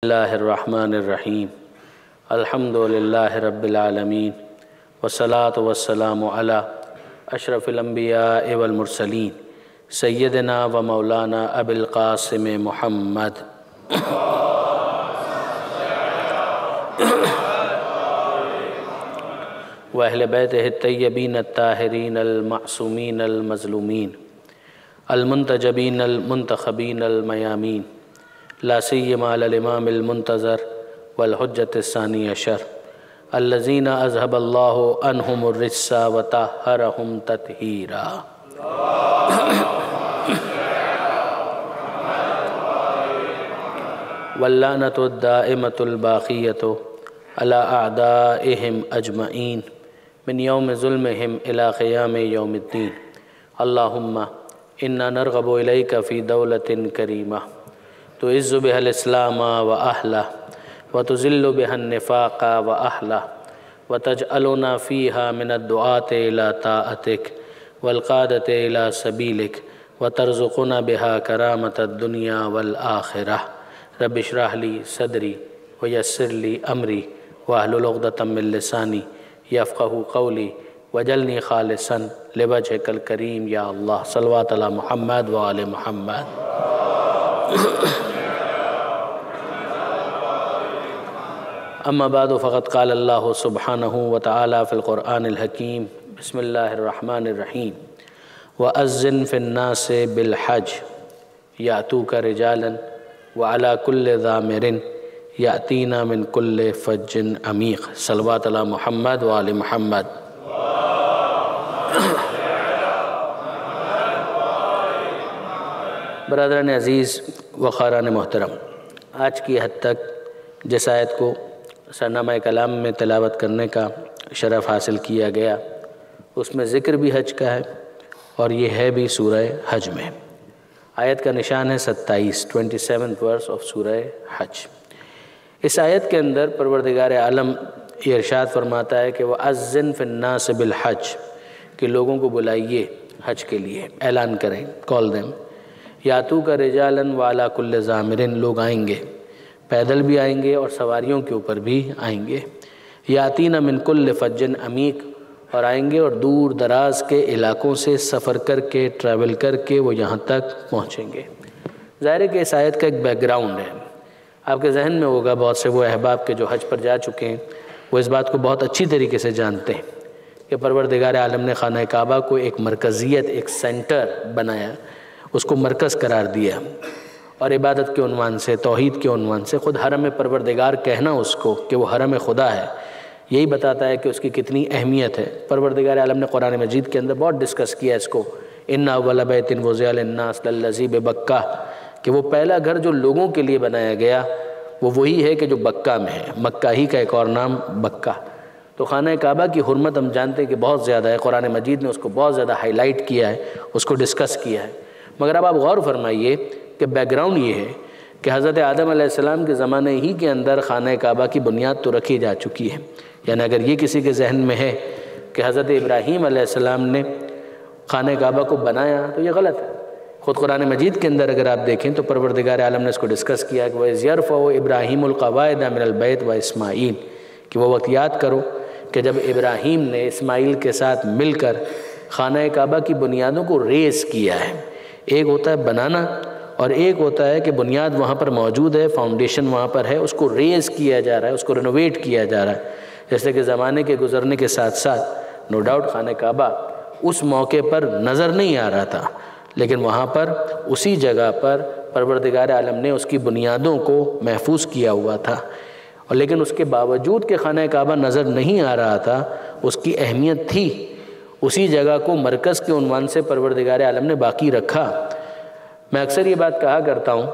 اللہ الرحمن الرحیم الحمد للہ رب العالمین والصلاة والسلام علی اشرف الانبیاء والمرسلین سیدنا و مولانا ابی القاسم محمد و اہل بیتہ الطیبین الطاہرین المعصومین المظلومین المنتجبین المنتخبین المیامین لا سیما علی الامام المنتظر والحجۃ الثانی عشر الذین اذهب اللہ عنہم الرجس وطہرہم تطہیرا واللعنۃ الدائمۃ الباقیۃ علی اعدائہم اجمعین من یوم ظلمہم الی قیام یوم الدین اللہم انا نرغب الیک فی دولۃ کریمہ تعز بها الاسلام واہلہ وتذل بها النفاق واہلہ وتجعلنا فیها من الدعاة الى طاعتك والقادة الى سبیلك وترزقنا بها کرامة الدنیا والآخرہ رب اشرح لی صدری ویسر لی امری واحلل عقدۃ من لسانی یفقہوا قولی وجلنی خالصا لوجہک الکریم یا اللہ صلوات علی محمد وآل محمد اما بعد فقد قال اللہ سبحانہ وتعالی فی القرآن الحکیم بسم اللہ الرحمن الرحیم وَأَذِّن فِي النَّاسِ بِالْحَجِّ يَأْتُوكَ رِجَالًا وَعَلَى كُلِّ ضَامِرٍ يَأْتِينَ مِن كُلِّ فَجٍّ عَمِيقٍ صلوات علی محمد وآل محمد برادران عزیز وخاران محترم، آج کی حد تک جس آیت کو سرنامہ کلام میں تلاوت کرنے کا شرف حاصل کیا گیا اس میں ذکر بھی حج کا ہے اور یہ ہے بھی سورہ حج میں۔ آیت کا نشان ہے 27 ورس آف سورہ حج۔ اس آیت کے اندر پروردگار عالم یہ ارشاد فرماتا ہے کہ وَأَذِّن فِي النَّاسِ بِالْحَجِّ کہ لوگوں کو بلائیے حج کے لیے، اعلان کریں، کال دیں۔ یاتوک رجالاً وعلیٰ کل ضامرٍ لوگ آئیں گے، پیدل بھی آئیں گے اور سواریوں کے اوپر بھی آئیں گے۔ یاتین من کل فج عمیق اور آئیں گے اور دور دراز کے علاقوں سے سفر کر کے ٹریول کر کے وہ یہاں تک پہنچیں گے۔ ظاہر ہے کہ اس آیت کا ایک بیک گراؤنڈ ہے، آپ کے ذہن میں ہوگا بہت سے وہ احباب کے جو حج پر جا چکے ہیں وہ اس بات کو بہت اچھی طریقے سے جانتے ہیں کہ پروردگار عالم نے خانہ کعبہ کو ایک مرکزیت، ایک سینٹر بنایا، اس کو مرکز قرار دیا اور عبادت کے عنوان سے، توحید کے عنوان سے خود حرم پروردگار کہنا اس کو کہ وہ حرم خدا ہے، یہی بتاتا ہے کہ اس کی کتنی اہمیت ہے۔ پروردگار عالم نے قرآن مجید کے اندر بہت ڈسکس کیا اس کو، ان اول بیت وضع للناس للذی ببکہ کہ وہ پہلا گھر جو لوگوں کے لیے بنایا گیا وہ وہی ہے کہ جو بکہ میں ہے، مکہ ہی کا ایک اور نام بکہ۔ تو خانہ کعبہ کی حرمت ہم جانتے ہیں کہ بہت زیادہ ہے، قرآن مجید نے اس کو بہت زیادہ ہائی لائٹ کیا ہے، اس کو ڈسکس کیا ہے۔ مگر اب آپ غور فرمائیے کہ بیک گراؤنڈ یہ ہے کہ حضرت آدم علیہ السلام کے زمانے ہی کے اندر خانہ کعبہ کی بنیاد تو رکھی جا چکی ہے، یعنی اگر یہ کسی کے ذہن میں ہے کہ حضرت ابراہیم علیہ السلام نے خانہ کعبہ کو بنایا تو یہ غلط ہے۔ خود قرآن مجید کے اندر اگر آپ دیکھیں تو پروردگار عالم نے اس کو ڈسکس کیا کہ وَإِذْ يَرْفَعُ إِبْرَاهِيمُ الْقَوَاعِدَ مِنَ الْبَيْتِ وَإِسْمَاعِيلُ کہ وہ وقت یاد کرو کہ جب ابراہیم نے اسماعیل کے ساتھ مل کر خانہ کعبہ کی بنیادوں کو ریز کیا ہے۔ ایک ہوتا ہے بنانا اور ایک ہوتا ہے کہ بنیاد وہاں پر موجود ہے، فاؤنڈیشن وہاں پر ہے، اس کو ریز کیا جا رہا ہے، اس کو رینوویٹ کیا جا رہا ہے۔ جیسے کہ زمانے کے گزرنے کے ساتھ ساتھ نو ڈاؤٹ خانہ کعبہ اس موقع پر نظر نہیں آ رہا تھا، لیکن وہاں پر اسی جگہ پر پروردگار عالم نے اس کی بنیادوں کو محفوظ کیا ہوا تھا، اور لیکن اس کے باوجود کہ خانہ کعبہ نظر نہیں آ رہا تھا اس کی اہمیت تھی، اسی جگہ کو مرکز کے عنوان سے پروردگار عالم نے باقی رکھا۔ میں اکثر یہ بات کہا کرتا ہوں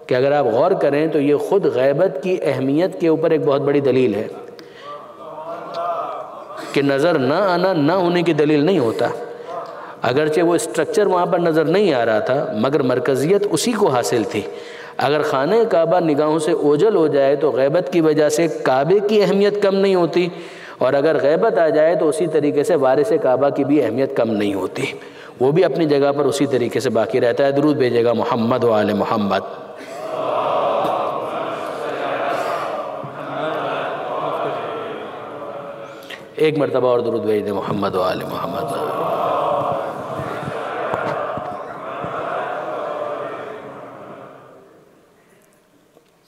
کہ اگر آپ غور کریں تو یہ خود غیبت کی اہمیت کے اوپر ایک بہت بڑی دلیل ہے کہ نظر نہ آنا نہ ہونے کی دلیل نہیں ہوتا، اگرچہ وہ اسٹرکچر وہاں پر نظر نہیں آ رہا تھا مگر مرکزیت اسی کو حاصل تھی۔ اگر خانہ کعبہ نگاہوں سے اوجھل ہو جائے تو غیبت کی وجہ سے کعبے کی اہمیت کم نہیں ہوتی، اور اگر غیبت آ جائے تو اسی طریقے سے وارث کعبہ کی بھی اہمیت کم نہیں ہوتی، وہ بھی اپنی جگہ پر اسی طریقے سے باقی رہتا ہے۔ درود بھیجے گا محمد و آل محمد۔ ایک مرتبہ اور درود بھیج دیں محمد و آل محمد.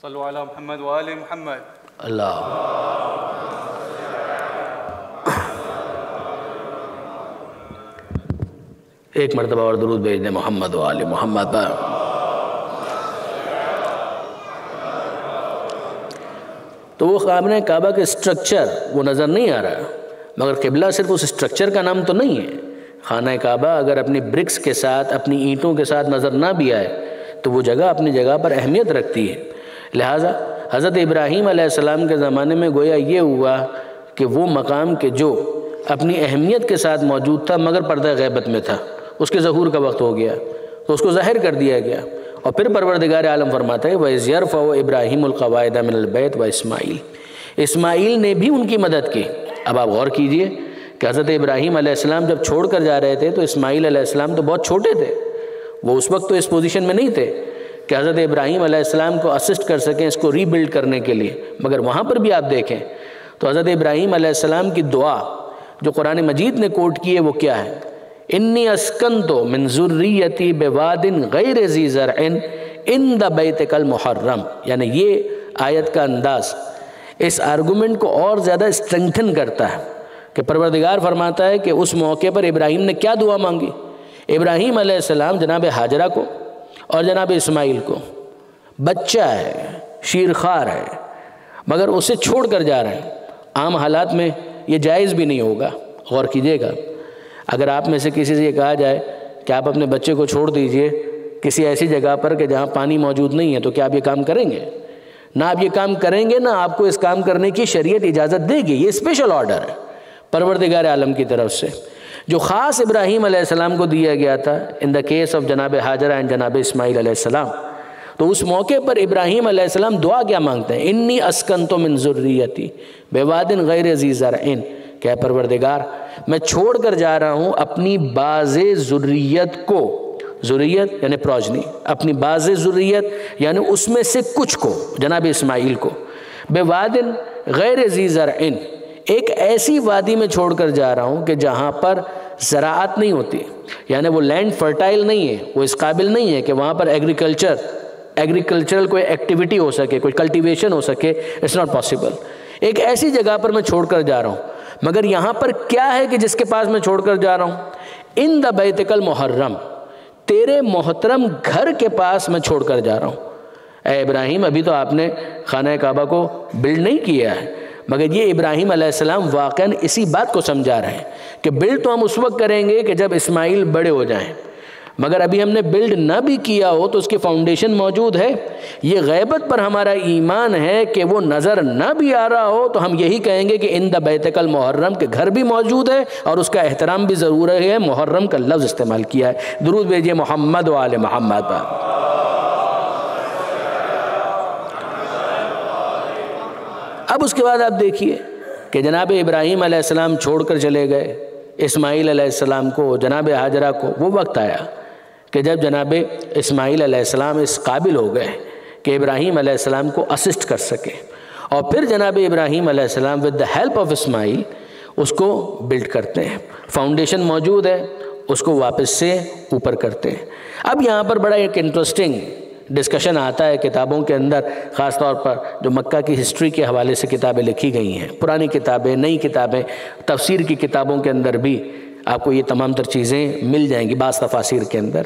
صلوا علی محمد و آل محمد. اللہ ایک مرتبہ اور درود بھیج دیں محمد و آل محمد پر. تو وہ خانہ کعبہ کے اسٹرکچر وہ نظر نہیں آ رہا، مگر قبلہ صرف اس اسٹرکچر کا نام تو نہیں ہے. خانہ کعبہ اگر اپنی برکس کے ساتھ، اپنی اینٹوں کے ساتھ نظر نہ بھی آئے تو وہ جگہ اپنی جگہ پر اہمیت رکھتی ہے. لہٰذا حضرت ابراہیم علیہ السلام کے زمانے میں گویا یہ ہوا کہ وہ مقام کے جو اپنی اہمیت کے ساتھ موجود تھا مگر پردہ غیبت میں تھا، اس کے ظہور کا وقت ہو گیا تو اس کو ظاہر کر دیا گیا. اور پھر پروردگار عالم فرماتا ہے وَإِذْ يَرْفَعُ إِبْرَاهِيمُ الْقَوَاعِدَ مِنَ الْبَيْتِ وَإِسْمَاعِيلُ. اسماعیل نے بھی ان کی مدد کی. اب آپ غور کیجئے کہ حضرت ابراہیم علیہ السلام جب چھوڑ کر جا رہے تھے تو اسماعیل علیہ السلام تو بہت چھوٹے تھے، وہ اس وقت تو اس پوزیشن میں نہیں تھے کہ حضرت ابراہیم علیہ السلام کو اسسٹ کر سکیں اس کو ری بلڈ کرنے کے لیے. مگر وہاں پر بھی آپ دیکھیں تو حضرت ابراہیم علیہ السلام کی دعا جو قرآن مجید نے کوٹ کی ہے وہ کیا ہے؟ انی اسکنت من ذریتی بواد غیر ذی زرع عند بیتک المحرم. یعنی یہ آیت کا انداز اس آرگومنٹ کو اور زیادہ اسٹرنگتھن کرتا ہے کہ پروردگار فرماتا ہے کہ اس موقع پر ابراہیم نے کیا دعا مانگی. ابراہیم علیہ السلام جناب حاجرہ کو اور جناب اسماعیل کو، بچہ ہے، شیرخوار ہے، مگر اسے چھوڑ کر جا رہے ہیں. عام حالات میں یہ جائز بھی نہیں ہوگا. غور کیجئے گا، اگر آپ میں سے کسی سے یہ کہا جائے کہ آپ اپنے بچے کو چھوڑ دیجئے کسی ایسی جگہ پر کہ جہاں پانی موجود نہیں ہے، تو کیا آپ یہ کام کریں گے؟ نہ آپ یہ کام کریں گے، نہ آپ کو اس کام کرنے کی شریعت اجازت دے گی. یہ اسپیشل آرڈر ہے پروردگار عالم کی طرف سے جو خاص ابراہیم علیہ السلام کو دیا گیا تھا ان دا کیس آف جناب حاجرہ اینڈ جناب اسماعیل علیہ السلام. تو اس موقع پر ابراہیم علیہ السلام دعا کیا مانگتے ہیں؟ انی اسکنت من ذریتی بواد غیر ذی زرع. کہ اے پروردگار میں چھوڑ کر جا رہا ہوں اپنی بعض ذریت کو، ذریت یعنی پروجنی، اپنی بعض ذریت یعنی اس میں سے کچھ کو، جناب اسماعیل کو، بواد غیر ذی زرع، ایک ایسی وادی میں چھوڑ کر جا رہا ہوں کہ جہاں پر زراعت نہیں ہوتی. یعنی وہ لینڈ فرٹائل نہیں ہے، وہ اس قابل نہیں ہے کہ وہاں پر ایگریکلچرل کوئی ایکٹیویٹی ہو سکے، کوئی کلٹیویشن ہو سکے. It's not possible. ایک ایسی جگہ پر میں چھوڑ کر جا رہا ہوں، مگر یہاں پر کیا ہے کہ جس کے پاس میں چھوڑ کر جا رہا ہوں؟ ان دا بیتک المحرم، تیرے محترم گھر کے پاس میں چھوڑ کر جا رہا ہوں. اے ابراہیم، ابھی تو آپ نے خانہ کعبہ کو بلڈ نہیں کیا ہے، مگر یہ ابراہیم علیہ السلام واقعاً اسی بات کو سمجھا رہے ہیں کہ بلڈ تو ہم اس وقت کریں گے کہ جب اسماعیل بڑے ہو جائیں، مگر ابھی ہم نے بلڈ نہ بھی کیا ہو تو اس کی فاؤنڈیشن موجود ہے. یہ غیبت پر ہمارا ایمان ہے کہ وہ نظر نہ بھی آ رہا ہو تو ہم یہی کہیں گے کہ ان دا بیتک المحرم کے گھر بھی موجود ہے اور اس کا احترام بھی ضرور ہے. محرم کا لفظ استعمال کیا ہے. درود بھیجیے محمد و آل محمد پر. اب اس کے بعد آپ دیکھیے کہ جناب ابراہیم علیہ السلام چھوڑ کر چلے گئے اسماعیل علیہ السلام کو، جناب حاجرہ کو. وہ وقت آیا کہ جب جناب اسماعیل علیہ السلام اس قابل ہو گئے کہ ابراہیم علیہ السلام کو اسسٹ کر سکے، اور پھر جناب ابراہیم علیہ السلام ود دا ہیلپ آف اسماعیل اس کو بلڈ کرتے ہیں. فاؤنڈیشن موجود ہے، اس کو واپس سے اوپر کرتے ہیں. اب یہاں پر بڑا ایک انٹرسٹنگ ڈسکشن آتا ہے کتابوں کے اندر، خاص طور پر جو مکہ کی ہسٹری کے حوالے سے کتابیں لکھی گئی ہیں، پرانی کتابیں، نئی کتابیں، تفسیر کی کتابوں کے اندر بھی آپ کو یہ تمام تر چیزیں مل جائیں گی بعض تفاسیر کے اندر.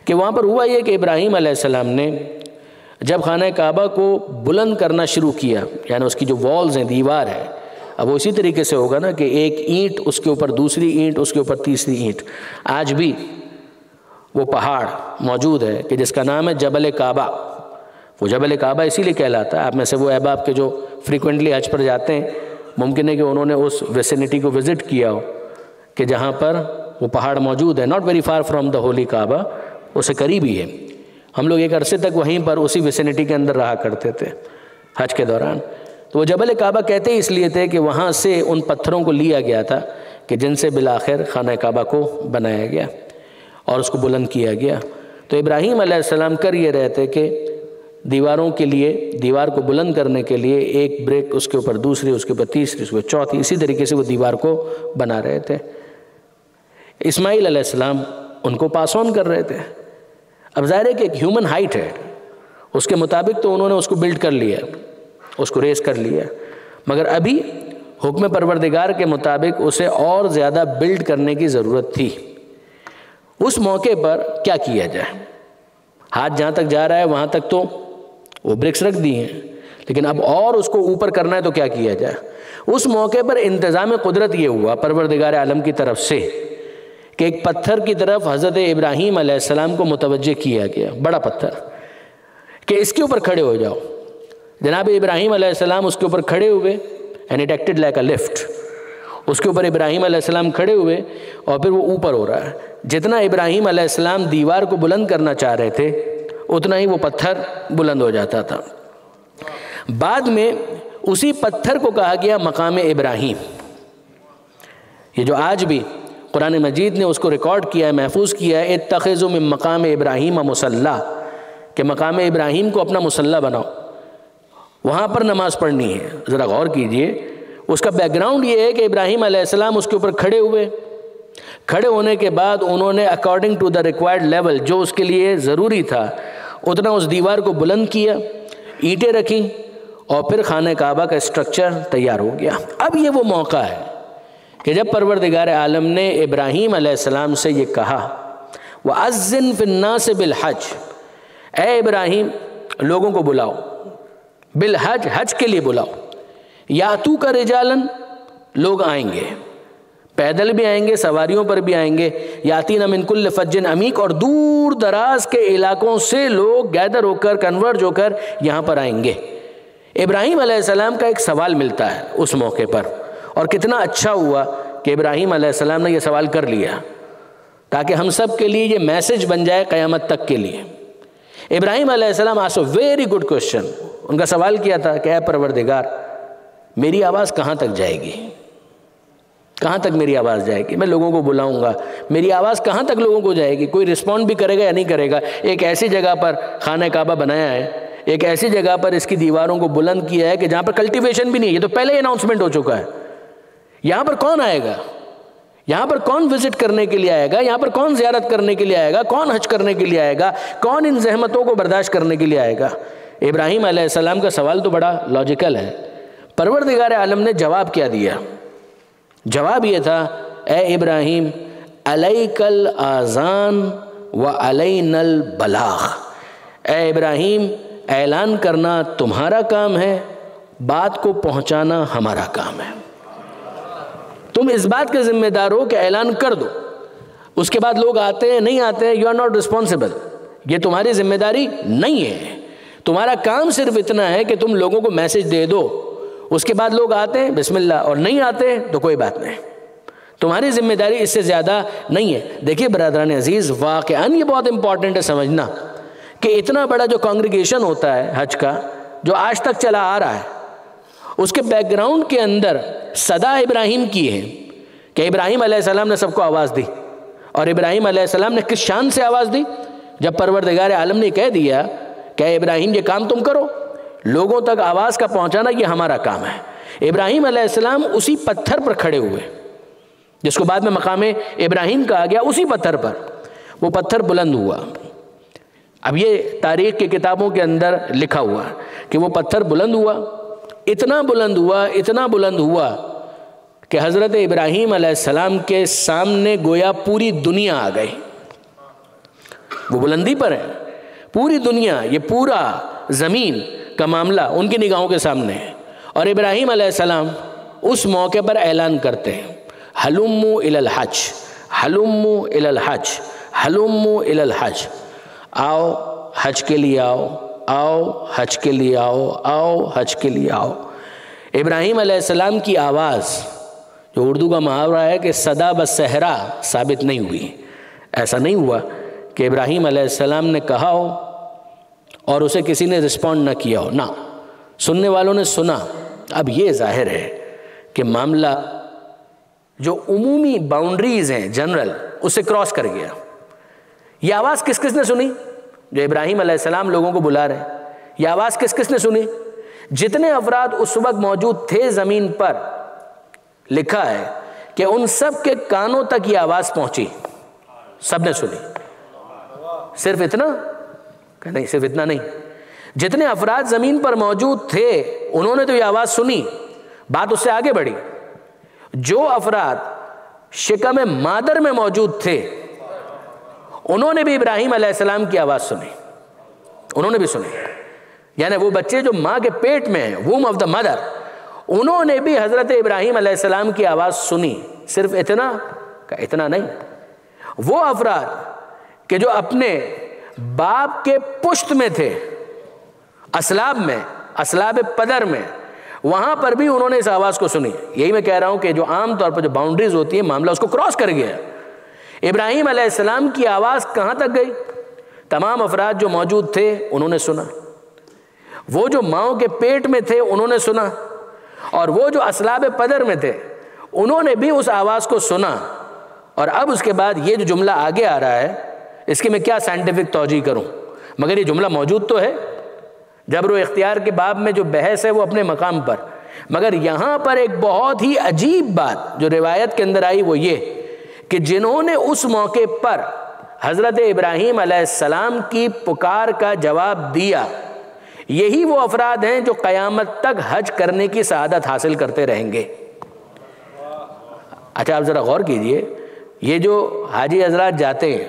کہ وہاں پر ہوا یہ کہ ابراہیم علیہ السلام نے جب خانہ کعبہ کو بلند کرنا شروع کیا، یعنی اس کی جو والز ہیں، دیوار ہے، اب وہ اسی طریقے سے ہوگا نا کہ ایک اینٹ اس کے اوپر دوسری اینٹ، اس کے اوپر تیسری اینٹ. آج بھی وہ پہاڑ موجود ہے کہ جس کا نام ہے جبل کعبہ. وہ جبل کعبہ اسی لیے کہلاتا ہے. آپ میں سے وہ احباب کے جو فریکوینٹلی حج پر جاتے ہیں، ممکن ہے کہ انہوں نے اس ویسینٹی کو وزٹ کیا ہو کہ جہاں پر وہ پہاڑ موجود ہے. Not very far from the holy کعبہ، اسے قریب ہی ہے. ہم لوگ ایک عرصے تک وہیں پر اسی ویسینٹی کے اندر رہا کرتے تھے حج کے دوران. تو وہ جبل کعبہ کہتے اس لیے تھے کہ وہاں سے ان پتھروں کو لیا گیا تھا کہ جن سے بالآخر خانہ کعبہ کو بنایا گیا اور اس کو بلند کیا گیا. تو ابراہیم علیہ السلام کر یہ رہے تھے کہ دیواروں کے لیے، دیوار کو بلند کرنے کے لیے ایک بریک، اس کے اوپر دوسری، اس کے اوپر تیسری، اس کے اوپر چوتھی، اسی طریقے سے وہ دیوار کو بنا رہے تھے۔ اسماعیل علیہ السلام ان کو پاس آن کر رہے تھے۔ اب ظاہر ہے کہ ایک ہیومن ہائٹ ہے، اس کے مطابق تو انہوں نے اس کو بلڈ کر لیا، اس کو ریز کر لیا، مگر ابھی حکم پروردگار کے مطابق اسے اور زیادہ بلڈ کرنے کی ضرورت تھی۔ اس موقع پر کیا کیا جائے؟ ہاتھ جہاں تک جا رہا ہے وہاں تک تو وہ برکس رکھ دی ہیں، لیکن اب اور اس کو اوپر کرنا ہے تو کیا کیا جائے؟ اس موقع پر انتظام قدرت یہ ہوا پروردگار عالم کی طرف سے کہ ایک پتھر کی طرف حضرت ابراہیم علیہ السلام کو متوجہ کیا گیا، بڑا پتھر، کہ اس کے اوپر کھڑے ہو جاؤ۔ جناب ابراہیم علیہ السلام اس کے اوپر کھڑے ہوئے، and it acted like a lift۔ اس کے اوپر ابراہیم علیہ السلام کھڑے ہوئے اور پھر وہ اوپر ہو رہا ہے۔ جتنا ابراہیم علیہ السلام دیوار کو بلند کرنا چاہ رہے تھے اتنا ہی وہ پتھر بلند ہو جاتا تھا۔ بعد میں اسی پتھر کو کہا گیا مقام ابراہیم۔ یہ جو آج بھی قرآن مجید نے اس کو ریکارڈ کیا ہے، محفوظ کیا ہے، اتخذوا من مقام ابراہیم مصلی، کہ مقام ابراہیم کو اپنا مصلی بناؤ، وہاں پر نماز پڑھنی ہے۔ ذرا غور کیجئے، اس کا بیک گراؤنڈ یہ ہے کہ ابراہیم علیہ السلام اس کے اوپر کھڑے ہوئے، کھڑے ہونے کے بعد انہوں نے according to the required level, جو اس کے لیے ضروری تھا اتنا اس دیوار کو بلند کیا، اینٹیں رکھیں، اور پھر خانہ کعبہ کا اسٹرکچر تیار ہو گیا۔ اب یہ وہ موقع ہے کہ جب پروردگار عالم نے ابراہیم علیہ السلام سے یہ کہا، وَأَذِّن فِي النَّاسِ بِالْحَجِّ، اے ابراہیم لوگوں کو بلاؤ، بالحج، حج کے لیے بلاؤ، یاتوک رجالن، لوگ آئیں گے، پیدل بھی آئیں گے، سواریوں پر بھی آئیں گے، یاتین من کل فج عمیق، اور دور دراز کے علاقوں سے لوگ گیدر ہو کر، کنورج ہو کر یہاں پر آئیں گے۔ ابراہیم علیہ السلام کا ایک سوال ملتا ہے اس موقع پر، اور کتنا اچھا ہوا کہ ابراہیم علیہ السلام نے یہ سوال کر لیا تاکہ ہم سب کے لیے یہ میسج بن جائے قیامت تک کے لیے۔ ابراہیم علیہ السلام ask a very good question. ان کا سوال کیا تھا کہ اے پروردگار، میری آواز کہاں تک جائے گی؟ کہاں تک میری آواز جائے گی؟ میں لوگوں کو بلاؤں گا، میری آواز کہاں تک لوگوں کو جائے گی؟ کوئی رسپونڈ بھی کرے گا یا نہیں کرے گا؟ ایک ایسی جگہ پر خانہ کعبہ بنایا ہے، ایک ایسی جگہ پر اس کی دیواروں کو بلند کیا ہے کہ جہاں پر کلٹیویشن بھی نہیں ہے، یہ تو پہلے ہی اناؤنسمنٹ ہو چکا ہے۔ یہاں پر کون آئے گا؟ یہاں پر کون وزٹ کرنے کے لیے آئے گا؟ یہاں پر کون زیارت کرنے کے لیے آئے گا؟ کون حج کرنے کے لیے آئے گا؟ کون ان زحمتوں کو برداشت کرنے کے لیے آئے گا؟ ابراہیم علیہ السلام کا سوال تو بڑا لاجیکل ہے۔ پروردگار عالم نے جواب کیا دیا؟ جواب یہ تھا، اے ابراہیم، علیک الاذان وعلینا البلاغ، اے ابراہیم اعلان کرنا تمہارا کام ہے، بات کو پہنچانا ہمارا کام ہے۔ تم اس بات کے ذمہ دار ہو کہ اعلان کر دو، اس کے بعد لوگ آتے ہیں نہیں آتے ہیں، یو آر ناٹ رسپانسبل، یہ تمہاری ذمہ داری نہیں ہے۔ تمہارا کام صرف اتنا ہے کہ تم لوگوں کو میسج دے دو، اس کے بعد لوگ آتے ہیں بسم اللہ، اور نہیں آتے تو کوئی بات نہیں، تمہاری ذمہ داری اس سے زیادہ نہیں ہے۔ دیکھیے برادران عزیز، واقعاً یہ بہت امپورٹنٹ ہے سمجھنا کہ اتنا بڑا جو کانگریگیشن ہوتا ہے حج کا، جو آج تک چلا آ رہا ہے، اس کے بیک گراؤنڈ کے اندر صدا ابراہیم کی ہے کہ ابراہیم علیہ السلام نے سب کو آواز دی، اور ابراہیم علیہ السلام نے کس شان سے آواز دی؟ جب پروردگار عالم نے کہہ دیا کہ اے ابراہیم یہ کام تم کرو، لوگوں تک آواز کا پہنچانا یہ ہمارا کام ہے۔ ابراہیم علیہ السلام اسی پتھر پر کھڑے ہوئے جس کو بعد میں مقام ابراہیم کہا گیا، اسی پتھر پر وہ پتھر بلند ہوا۔ اب یہ تاریخ کی کتابوں کے اندر لکھا ہوا کہ وہ پتھر بلند ہوا، اتنا بلند ہوا، اتنا بلند ہوا کہ حضرت ابراہیم علیہ السلام کے سامنے گویا پوری دنیا آ گئی۔ وہ بلندی پر ہے، پوری دنیا، یہ پورا زمین کا معاملہ ان کی نگاہوں کے سامنے ہے، اور ابراہیم علیہ السلام اس موقع پر اعلان کرتے ہیں، ہلموا الی الحج، ہلموا الی الحج، ہلموا الی الحج، آؤ حج کے لیے آؤ، آؤ حج کے لیے آؤ، آؤ حج کے لیے آؤ۔ ابراہیم علیہ السلام کی آواز، جو اردو کا محاورہ ہے کہ صدا بصحرا، ثابت نہیں ہوئی۔ ایسا نہیں ہوا کہ ابراہیم علیہ السلام نے کہا ہو اور اسے کسی نے رسپونڈ نہ کیا ہو، نہ، سننے والوں نے سنا۔ اب یہ ظاہر ہے کہ معاملہ جو عمومی باؤنڈریز ہیں جنرل، اسے کراس کر گیا۔ یہ آواز کس کس نے سنی؟ جو ابراہیم علیہ السلام لوگوں کو بلا رہے ہیں۔ یہ آواز کس کس نے سنی؟ جتنے افراد اس وقت موجود تھے زمین پر، لکھا ہے کہ ان سب کے کانوں تک یہ آواز پہنچی، سب نے سنی۔ صرف اتنا کہ نہیں، صرف اتنا نہیں، جتنے افراد زمین پر موجود تھے انہوں نے تو یہ آواز سنی، بات اس سے آگے بڑھی، جو افراد شکم مادر میں موجود تھے انہوں نے بھی ابراہیم علیہ السلام کی آواز سنی، انہوں نے بھی سنی، یعنی وہ بچے جو ماں کے پیٹ میں ہیں، ووم آف دا مدر، انہوں نے بھی حضرت ابراہیم علیہ السلام کی آواز سنی۔ صرف اتنا کہ اتنا نہیں، وہ افراد کہ جو اپنے باپ کے پشت میں تھے، اسلاب میں، اسلاب پدر میں، وہاں پر بھی انہوں نے اس آواز کو سنی۔ یہی میں کہہ رہا ہوں کہ جو عام طور پر جو باؤنڈریز ہوتی ہیں معاملہ اس کو کراس کر گیا۔ ابراہیم علیہ السلام کی آواز کہاں تک گئی؟ تمام افراد جو موجود تھے انہوں نے سنا، وہ جو ماؤں کے پیٹ میں تھے انہوں نے سنا، اور وہ جو اسلاب پدر میں تھے انہوں نے بھی اس آواز کو سنا۔ اور اب اس کے بعد یہ جو جملہ آگے آ رہا ہے اس کی میں کیا سائنٹیفک توجیہ کروں، مگر یہ جملہ موجود تو ہے۔ جبر و اختیار کے باب میں جو بحث ہے وہ اپنے مقام پر، مگر یہاں پر ایک بہت ہی عجیب بات جو روایت کے اندر آئی وہ یہ کہ جنہوں نے اس موقع پر حضرت ابراہیم علیہ السلام کی پکار کا جواب دیا، یہی وہ افراد ہیں جو قیامت تک حج کرنے کی سعادت حاصل کرتے رہیں گے۔ اچھا آپ ذرا غور کیجئے، یہ جو حاجی حضرات جاتے ہیں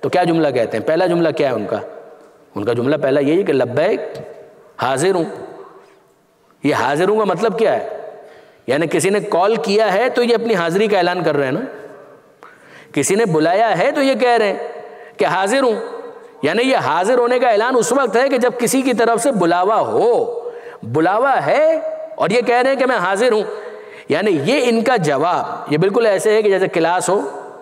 تو کیا جملہ کہتے ہیں؟ پہلا جملہ کیا ہے ان کا جملہ پہلا یہی کہ لبیک حاضر ہوں۔ یہ حاضر ہوں کا مطلب کیا ہے؟ یعنی کسی نے کال کیا ہے تو یہ اپنی حاضری کا اعلان کر رہے ہیں نا، کسی نے بلایا ہے تو یہ کہہ رہے ہیں کہ حاضر ہوں، یعنی یہ حاضر ہونے کا اعلان اس وقت ہے کہ جب کسی کی طرف سے بلاوا ہو، بلاوا ہے اور یہ کہہ رہے ہیں کہ میں حاضر ہوں، یعنی یہ ان کا جواب یہ بالکل ایسے ہے کہ جیسے کلاس ہو،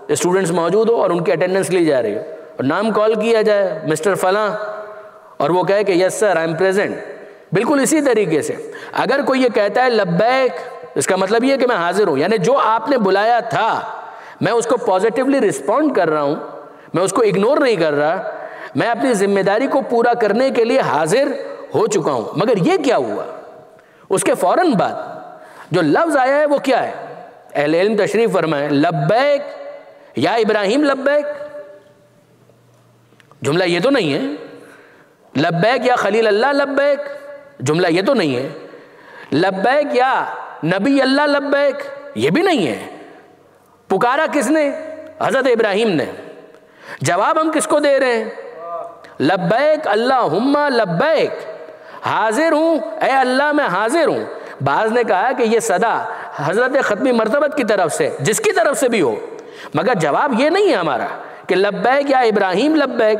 اسٹوڈنٹس موجود ہو اور ان کی اٹینڈنس لی جا رہی ہو اور نام کال کیا جائے مسٹر فلاں اور وہ کہے کہ یس سر آئی ایم پریزنٹ، بالکل اسی طریقے سے اگر کوئی یہ کہتا ہے لبیک، اس کا مطلب یہ ہے کہ میں حاضر ہوں، یعنی جو آپ نے بلایا تھا میں اس کو پازیٹیولی رسپونڈ کر رہا ہوں، میں اس کو اگنور نہیں کر رہا، میں اپنی ذمہ داری کو پورا کرنے کے لیے حاضر ہو چکا ہوں۔ مگر یہ کیا ہوا؟ اس کے فوراً بعد جو لفظ آیا ہے وہ کیا ہے؟ اہل علم تشریف فرمائیں، لبیک یا ابراہیم لبیک، جملہ یہ تو نہیں ہے، لبیک یا خلیل اللہ لبیک، جملہ یہ تو نہیں ہے، لبیک یا نبی اللہ لبیک، یہ بھی نہیں ہے۔ پکارا کس نے؟ حضرت ابراہیم نے۔ جواب ہم کس کو دے رہے ہیں؟ لبیک اللہم لبیک، حاضر ہوں اے اللہ میں حاضر ہوں۔ بعض نے کہا کہ یہ صدا حضرت ختمی مرتبت کی طرف سے، جس کی طرف سے بھی ہو، مگر جواب یہ نہیں ہے ہمارا کہ لبیک یا ابراہیم لبیک،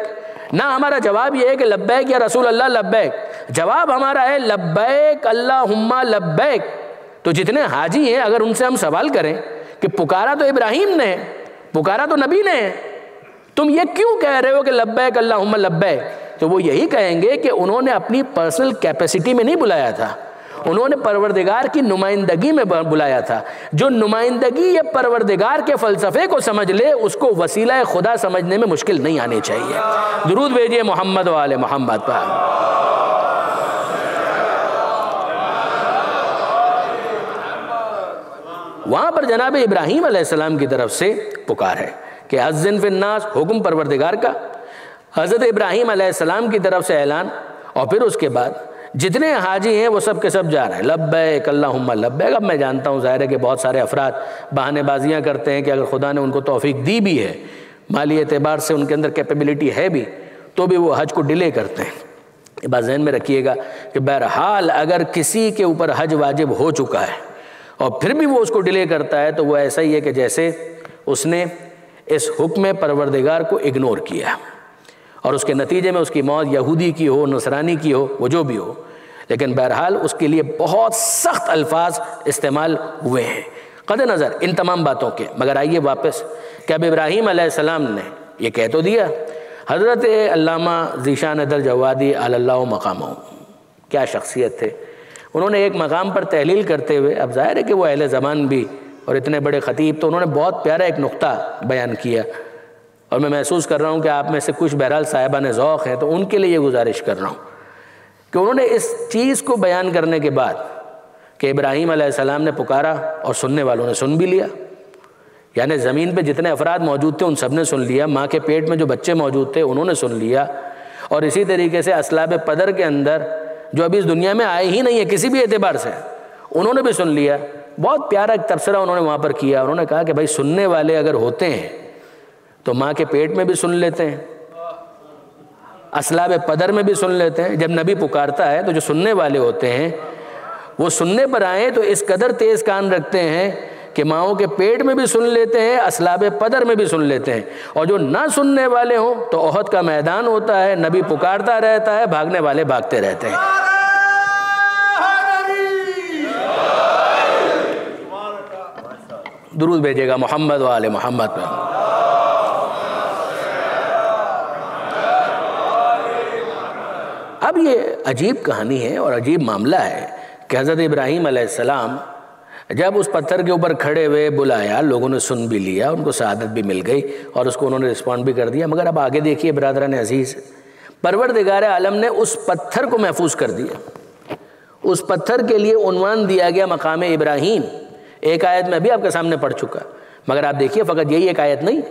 نہ ہمارا جواب یہ ہے کہ لبیک یا رسول اللہ لبیک، جواب ہمارا ہے لبیک اللہم لبیک۔ تو جتنے حاجی ہیں اگر ان سے ہم سوال کریں کہ پکارا تو ابراہیم نے، پکارا تو نبی نے، تم یہ کیوں کہہ رہے ہو کہ لبیک اللہم لبیک؟ تو وہ یہی کہیں گے کہ انہوں نے اپنی پرسنل کیپیسٹی میں نہیں بلایا تھا، انہوں نے پروردگار کی نمائندگی میں بلایا تھا۔ جو نمائندگی یہ پروردگار کے فلسفے کو سمجھ لے اس کو وسیلہ خدا سمجھنے میں مشکل نہیں آنی چاہیے۔ درود بھیجئے محمد و آل محمد پر۔ وہاں پر جناب ابراہیم علیہ السلام کی طرف سے پکار ہے کہ اذن فی الناس، حکم پروردگار کا، حضرت ابراہیم علیہ السلام کی طرف سے اعلان، اور پھر اس کے بعد جتنے حاجی ہیں وہ سب کے سب جا رہے ہیں لبیک اللہم لبیک۔ اب میں جانتا ہوں ظاہر ہے کہ بہت سارے افراد بہانے بازیاں کرتے ہیں کہ اگر خدا نے ان کو توفیق دی بھی ہے، مالی اعتبار سے ان کے اندر کیپیبلٹی ہے بھی، تو بھی وہ حج کو ڈیلے کرتے ہیں۔ یہ بات ذہن میں رکھیے گا کہ بہرحال اگر کسی کے اوپر حج واجب ہو چکا ہے اور پھر بھی وہ اس کو ڈیلے کرتا ہے تو وہ ایسا ہی ہے کہ جیسے اس نے اس حکم پروردگار کو اگنور کیا، اور اس کے نتیجے میں اس کی موت یہودی کی ہو، نصرانی کی ہو، وہ جو بھی ہو، لیکن بہرحال اس کے لیے بہت سخت الفاظ استعمال ہوئے ہیں قد نظر ان تمام باتوں کے۔ مگر آئیے واپس کہ اب ابراہیم علیہ السلام نے یہ کہہ تو دیا، حضرت علامہ ذیشان در جوادی علی اللہ مقامہ، کیا شخصیت تھے، انہوں نے ایک مقام پر تحلیل کرتے ہوئے، اب ظاہر ہے کہ وہ اہل زمان بھی اور اتنے بڑے خطیب، تو انہوں نے بہت پیارا ایک نقطہ بیان کیا، اور میں محسوس کر رہا ہوں کہ آپ میں سے کچھ بہرحال صاحبان ذوق ہیں تو ان کے لیے یہ گزارش کر رہا ہوں کہ انہوں نے اس چیز کو بیان کرنے کے بعد کہ ابراہیم علیہ السلام نے پکارا اور سننے والوں نے سن بھی لیا، یعنی زمین پہ جتنے افراد موجود تھے ان سب نے سن لیا، ماں کے پیٹ میں جو بچے موجود تھے انہوں نے سن لیا، اور اسی طریقے سے اسلاب پدر کے اندر جو ابھی اس دنیا میں آئے ہی نہیں ہے کسی بھی اعتبار سے، انہوں نے بھی سن لیا۔ بہت پیارا ایک تبصرہ انہوں نے وہاں پر کیا، انہوں نے کہا کہ بھائی سننے والے اگر ہوتے ہیں تو ماں کے پیٹ میں بھی سن لیتے ہیں، اسلاب پدر میں بھی سن لیتے ہیں۔ جب نبی پکارتا ہے تو جو سننے والے ہوتے ہیں وہ سننے پر آئیں تو اس قدر تیز کان رکھتے ہیں کہ ماؤں کے پیٹ میں بھی سن لیتے ہیں، اسلاب پدر میں بھی سن لیتے ہیں۔ اور جو نہ سننے والے ہوں تو احد کا میدان ہوتا ہے، نبی پکارتا رہتا ہے، بھاگنے والے بھاگتے رہتے ہیں۔ درود بھیجے گا محمد و آل محمد پہ۔ اب یہ عجیب کہانی ہے اور عجیب معاملہ ہے کہ حضرت ابراہیم علیہ السلام جب اس پتھر کے اوپر کھڑے ہوئے بلایا، لوگوں نے سن بھی لیا، ان کو سعادت بھی مل گئی اور اس کو انہوں نے رسپونڈ بھی کر دیا۔ مگر اب آگے دیکھیے برادران عزیز، پروردگار عالم نے اس پتھر کو محفوظ کر دیا، اس پتھر کے لیے عنوان دیا گیا مقام ابراہیم۔ ایک آیت میں بھی آپ کے سامنے پڑھ چکا، مگر آپ دیکھیے فقط یہی ایک آیت نہیں،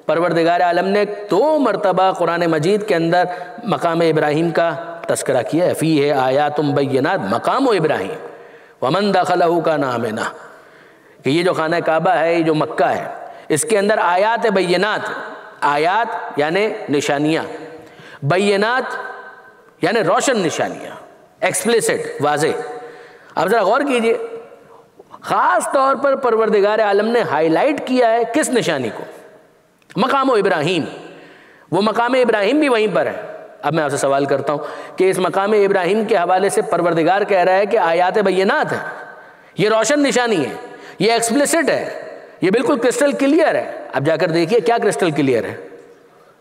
پروردگار عالم نے 2 مرتبہ قرآن مجید کے اندر مقام ابراہیم کا تذکرہ کیا ہے۔ فیہ آیات بینات مقام ابراہیم ومن دخلہ کان آمنا، کہ یہ جو خانہ کعبہ ہے، یہ جو مکہ ہے، اس کے اندر آیات بینات، آیات یعنی نشانیاں، بینات یعنی روشن نشانیاں، ایکسپلیسٹ، واضح۔ اب ذرا غور کیجئے، خاص طور پر پروردگار عالم نے ہائی لائٹ کیا ہے کس نشانی کو؟ مقام ابراہیم۔ وہ مقام ابراہیم بھی وہیں پر ہے۔ اب میں آپ سے سوال کرتا ہوں کہ اس مقام ابراہیم کے حوالے سے پروردگار کہہ رہا ہے کہ آیات بینات ہے، یہ روشن نشانی ہے، یہ ایکسپلیسٹ ہے، یہ بالکل کرسٹل کلیئر ہے۔ اب جا کر دیکھیے کیا کرسٹل کلیئر ہے،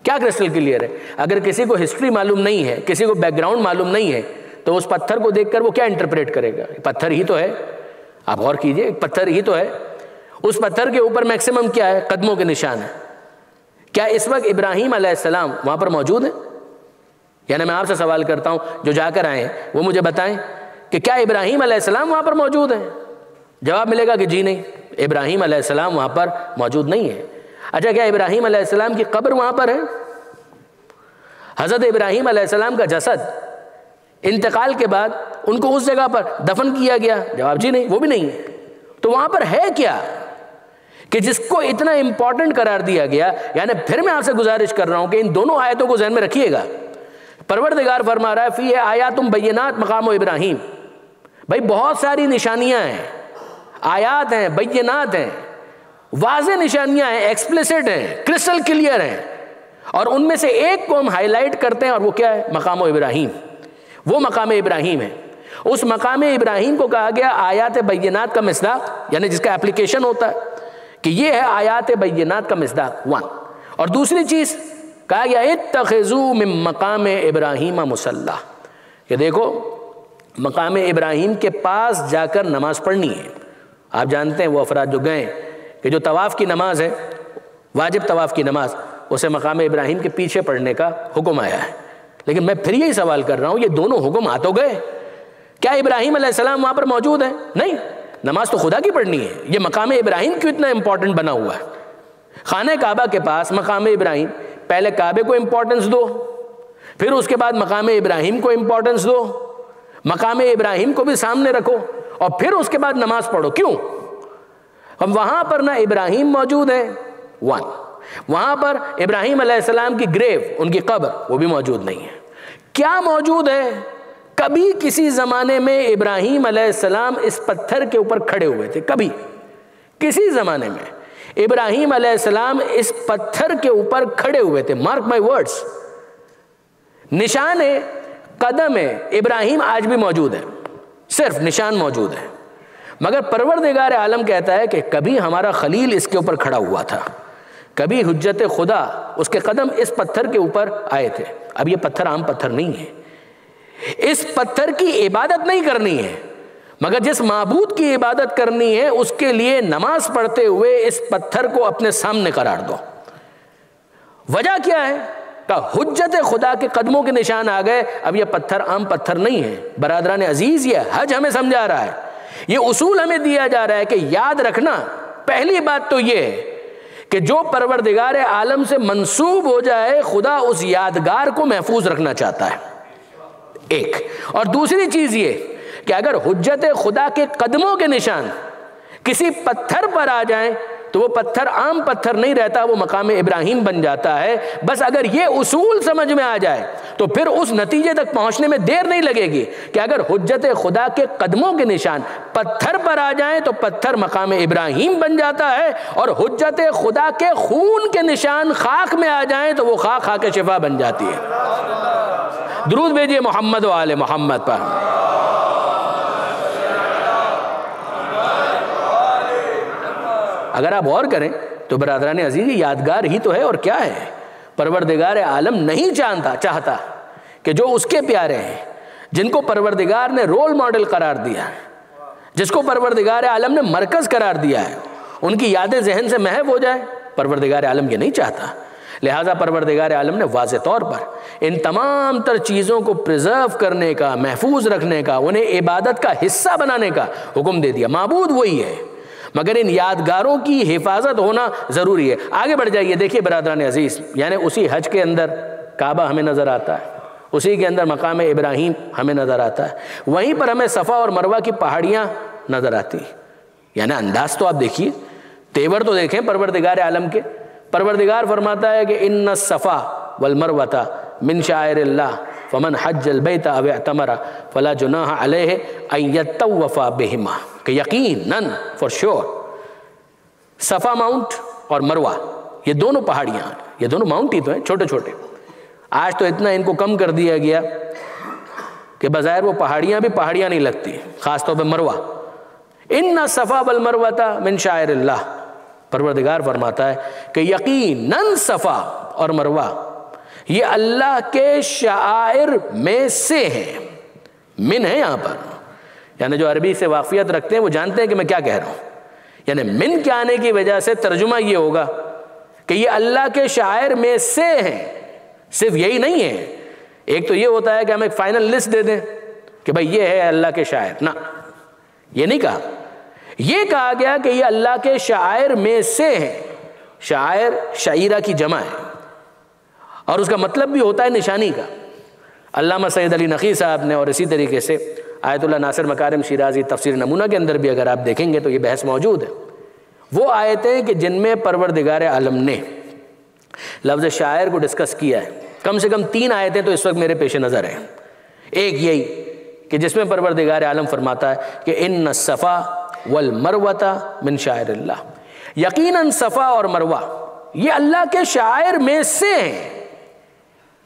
کیا کرسٹل کلیئر ہے۔ اگر کسی کو ہسٹری معلوم نہیں ہے، کسی کو بیک گراؤنڈ معلوم نہیں ہے، تو اس پتھر کو دیکھ کر وہ کیا انٹرپریٹ کرے گا؟ پتھر ہی تو ہے، آپ غور کیجئے، پتھر ہی تو ہے۔ اس پتھر کے اوپر میکسیمم کیا ہے؟ قدموں کے نشان ہے۔ کیا اس وقت ابراہیم علیہ السلام وہاں پر موجود ہیں؟ یعنی میں آپ سے سوال کرتا ہوں، جو جا کر آئے ہیں وہ مجھے بتائیں کہ کیا ابراہیم علیہ السلام وہاں پر موجود ہیں؟ جواب ملے گا کہ جی نہیں، ابراہیم علیہ السلام وہاں پر موجود نہیں ہے۔ اچھا، کیا ابراہیم علیہ السلام کی قبر وہاں پر ہے؟ حضرت ابراہیم علیہ السلام کا جسد انتقال کے بعد ان کو اس جگہ پر دفن کیا گیا؟ جواب جی نہیں، وہ بھی نہیں ہے۔ تو وہاں پر ہے کیا کہ جس کو اتنا امپورٹنٹ قرار دیا گیا؟ یعنی پھر میں آپ سے گزارش کر رہا ہوں کہ ان دونوں آیتوں کو ذہن میں رکھیے گا۔ پروردگار فرما رہا ہے فی آیات بینات مقام ابراہیم، بھائی بہت ساری نشانیاں ہیں، آیات ہیں، بینات ہیں، واضح نشانیاں ہیں، ایکسپلیسٹ ہیں، کرسٹل کلیئر ہیں، اور ان میں سے ایک کو ہم ہائی لائٹ کرتے ہیں، اور وہ کیا ہے؟ مقام ابراہیم۔ وہ مقام ابراہیم ہے۔ اس مقام ابراہیم کو کہا گیا آیات بینات کا مصداق، یعنی جس کا اپلیکیشن ہوتا ہے کہ یہ ہے آیات بینات کا مصداق 1۔ اور دوسری چیز کہا گیا اتخذوا من مقام ابراہیم مصلی، کہ دیکھو مقام ابراہیم کے پاس جا کر نماز پڑھنی ہے۔ آپ جانتے ہیں وہ افراد جو گئے کہ جو طواف کی نماز ہے، واجب طواف کی نماز، اسے مقام ابراہیم کے پیچھے پڑھنے کا حکم آیا ہے۔ لیکن میں پھر یہی سوال کر رہا ہوں، یہ دونوں حکم آ تو گئے، کیا ابراہیم علیہ السلام وہاں پر موجود ہیں؟ نہیں، نماز تو خدا کی پڑھنی ہے۔ یہ مقام ابراہیم کیوں اتنا امپورٹنٹ بنا ہوا ہے؟ خانہ کعبہ کے پاس مقام ابراہیم، پہلے کعبے کو امپورٹنس دو، پھر اس کے بعد مقام ابراہیم کو امپورٹنس دو، مقام ابراہیم کو بھی سامنے رکھو، اور پھر اس کے بعد نماز پڑھو۔ کیوں؟ اب وہاں پر نہ ابراہیم موجود ہے 1، وہاں پر ابراہیم علیہ السلام کی گریو، ان کی قبر، وہ بھی موجود نہیں ہے۔ کیا موجود ہے؟ کبھی کسی زمانے میں ابراہیم علیہ السلام اس پتھر کے اوپر کھڑے ہوئے تھے، کبھی کسی زمانے میں ابراہیم علیہ السلام اس پتھر کے اوپر کھڑے ہوئے تھے۔ مارک مائی ورڈز، نشان قدم ابراہیم آج بھی موجود ہے، صرف نشان موجود ہے۔ مگر پروردگار عالم کہتا ہے کہ کبھی ہمارا خلیل اس کے اوپر کھڑا ہوا تھا، کبھی حجت خدا، اس کے قدم اس پتھر کے اوپر آئے تھے۔ اب یہ پتھر عام پتھر نہیں ہے، اس پتھر کی عبادت نہیں کرنی ہے، مگر جس معبود کی عبادت کرنی ہے اس کے لیے نماز پڑھتے ہوئے اس پتھر کو اپنے سامنے قرار دو۔ وجہ کیا ہے؟ کہ حجت خدا کے قدموں کے نشان آ گئے. اب یہ پتھر عام پتھر نہیں ہے برادران عزیز، یہ حج ہمیں سمجھا رہا ہے، یہ اصول ہمیں دیا جا رہا ہے کہ یاد رکھنا. پہلی بات تو یہ ہے کہ جو پروردگار عالم سے منسوب ہو جائے، خدا اس یادگار کو محفوظ رکھنا چاہتا ہے، ایک. اور دوسری چیز یہ کہ اگر حجت خدا کے قدموں کے نشان کسی پتھر پر آ جائیں تو وہ پتھر عام پتھر نہیں رہتا، وہ مقام ابراہیم بن جاتا ہے. بس اگر یہ اصول سمجھ میں آ جائے تو پھر اس نتیجے تک پہنچنے میں دیر نہیں لگے گی کہ اگر حجت خدا کے قدموں کے نشان پتھر پر آ جائیں تو پتھر مقام ابراہیم بن جاتا ہے، اور حجت خدا کے خون کے نشان خاک میں آ جائیں تو وہ خاک خاک شفا بن جاتی ہے. درود بھیجیے محمد و آل محمد پر. اگر آپ غور کریں تو برادران عزیز یادگار ہی تو ہے اور کیا ہے. پروردگار عالم نہیں چاہتا کہ جو اس کے پیارے ہیں، جن کو پروردگار نے رول ماڈل قرار دیا ہے، جس کو پروردگار عالم نے مرکز قرار دیا ہے، ان کی یادیں ذہن سے محو ہو جائے. پروردگار عالم یہ نہیں چاہتا. لہٰذا پروردگار عالم نے واضح طور پر ان تمام تر چیزوں کو پریزرو کرنے کا، محفوظ رکھنے کا، انہیں عبادت کا حصہ بنانے کا حکم دے دیا. معبود وہی ہے مگر ان یادگاروں کی حفاظت ہونا ضروری ہے. آگے بڑھ جائیے، دیکھیے برادران عزیز، یعنی اسی حج کے اندر کعبہ ہمیں نظر آتا ہے، اسی کے اندر مقام ابراہیم ہمیں نظر آتا ہے، وہیں پر ہمیں صفا اور مروہ کی پہاڑیاں نظر آتی ہیں. یعنی انداز تو آپ دیکھیے، تیور تو دیکھیں پروردگار عالم کے. پروردگار فرماتا ہے کہ ان الصفا والمروۃ من شعائر اللہ فمن حج البیت او اعتمر فلا جناح علیہ ان یطوف بہما. کہ یقیناً فار شور صفا ماؤنٹ اور مروہ یہ دونوں پہاڑیاں ہیں، یہ دونوں ماؤنٹ ہی تو ہیں چھوٹے چھوٹے. آج تو اتنا ان کو کم کر دیا گیا کہ بظاہر وہ پہاڑیاں بھی پہاڑیاں نہیں لگتی، خاص طور پہ مروہ. ان الصفا والمروۃ من شعائر اللہ، پروردگار فرماتا ہے کہ یقیناً صفا اور مروہ یہ اللہ کے شعائر میں سے ہیں. من ہے یہاں پر، یعنی جو عربی سے واقفیت رکھتے ہیں وہ جانتے ہیں کہ میں کیا کہہ رہا ہوں. یعنی من کے آنے کی وجہ سے ترجمہ یہ ہوگا کہ یہ اللہ کے شاعر میں سے ہیں. صرف یہی نہیں ہے، ایک تو یہ ہوتا ہے کہ ہم ایک فائنل لسٹ دے دیں کہ بھائی یہ ہے اللہ کے شاعر، نہ، یہ نہیں کہا. یہ کہا گیا کہ یہ اللہ کے شاعر میں سے ہیں. شاعر شعیرہ کی جمع ہے اور اس کا مطلب بھی ہوتا ہے نشانی کا. علامہ سید علی نقی صاحب نے اور اسی طریقے سے آیت اللہ ناصر مکارم شیرازی تفسیر نمونہ کے اندر بھی اگر آپ دیکھیں گے تو یہ بحث موجود ہے. وہ آیتیں کہ جن میں پروردگار عالم نے لفظ شاعر کو ڈسکس کیا ہے، کم سے کم 3 آیتیں تو اس وقت میرے پیش نظر ہیں. ایک یہی کہ جس میں پروردگار عالم فرماتا ہے کہ ان الصفا والمروۃ من شعائر اللہ، یقیناً صفا اور مروہ یہ اللہ کے شاعر میں سے ہیں.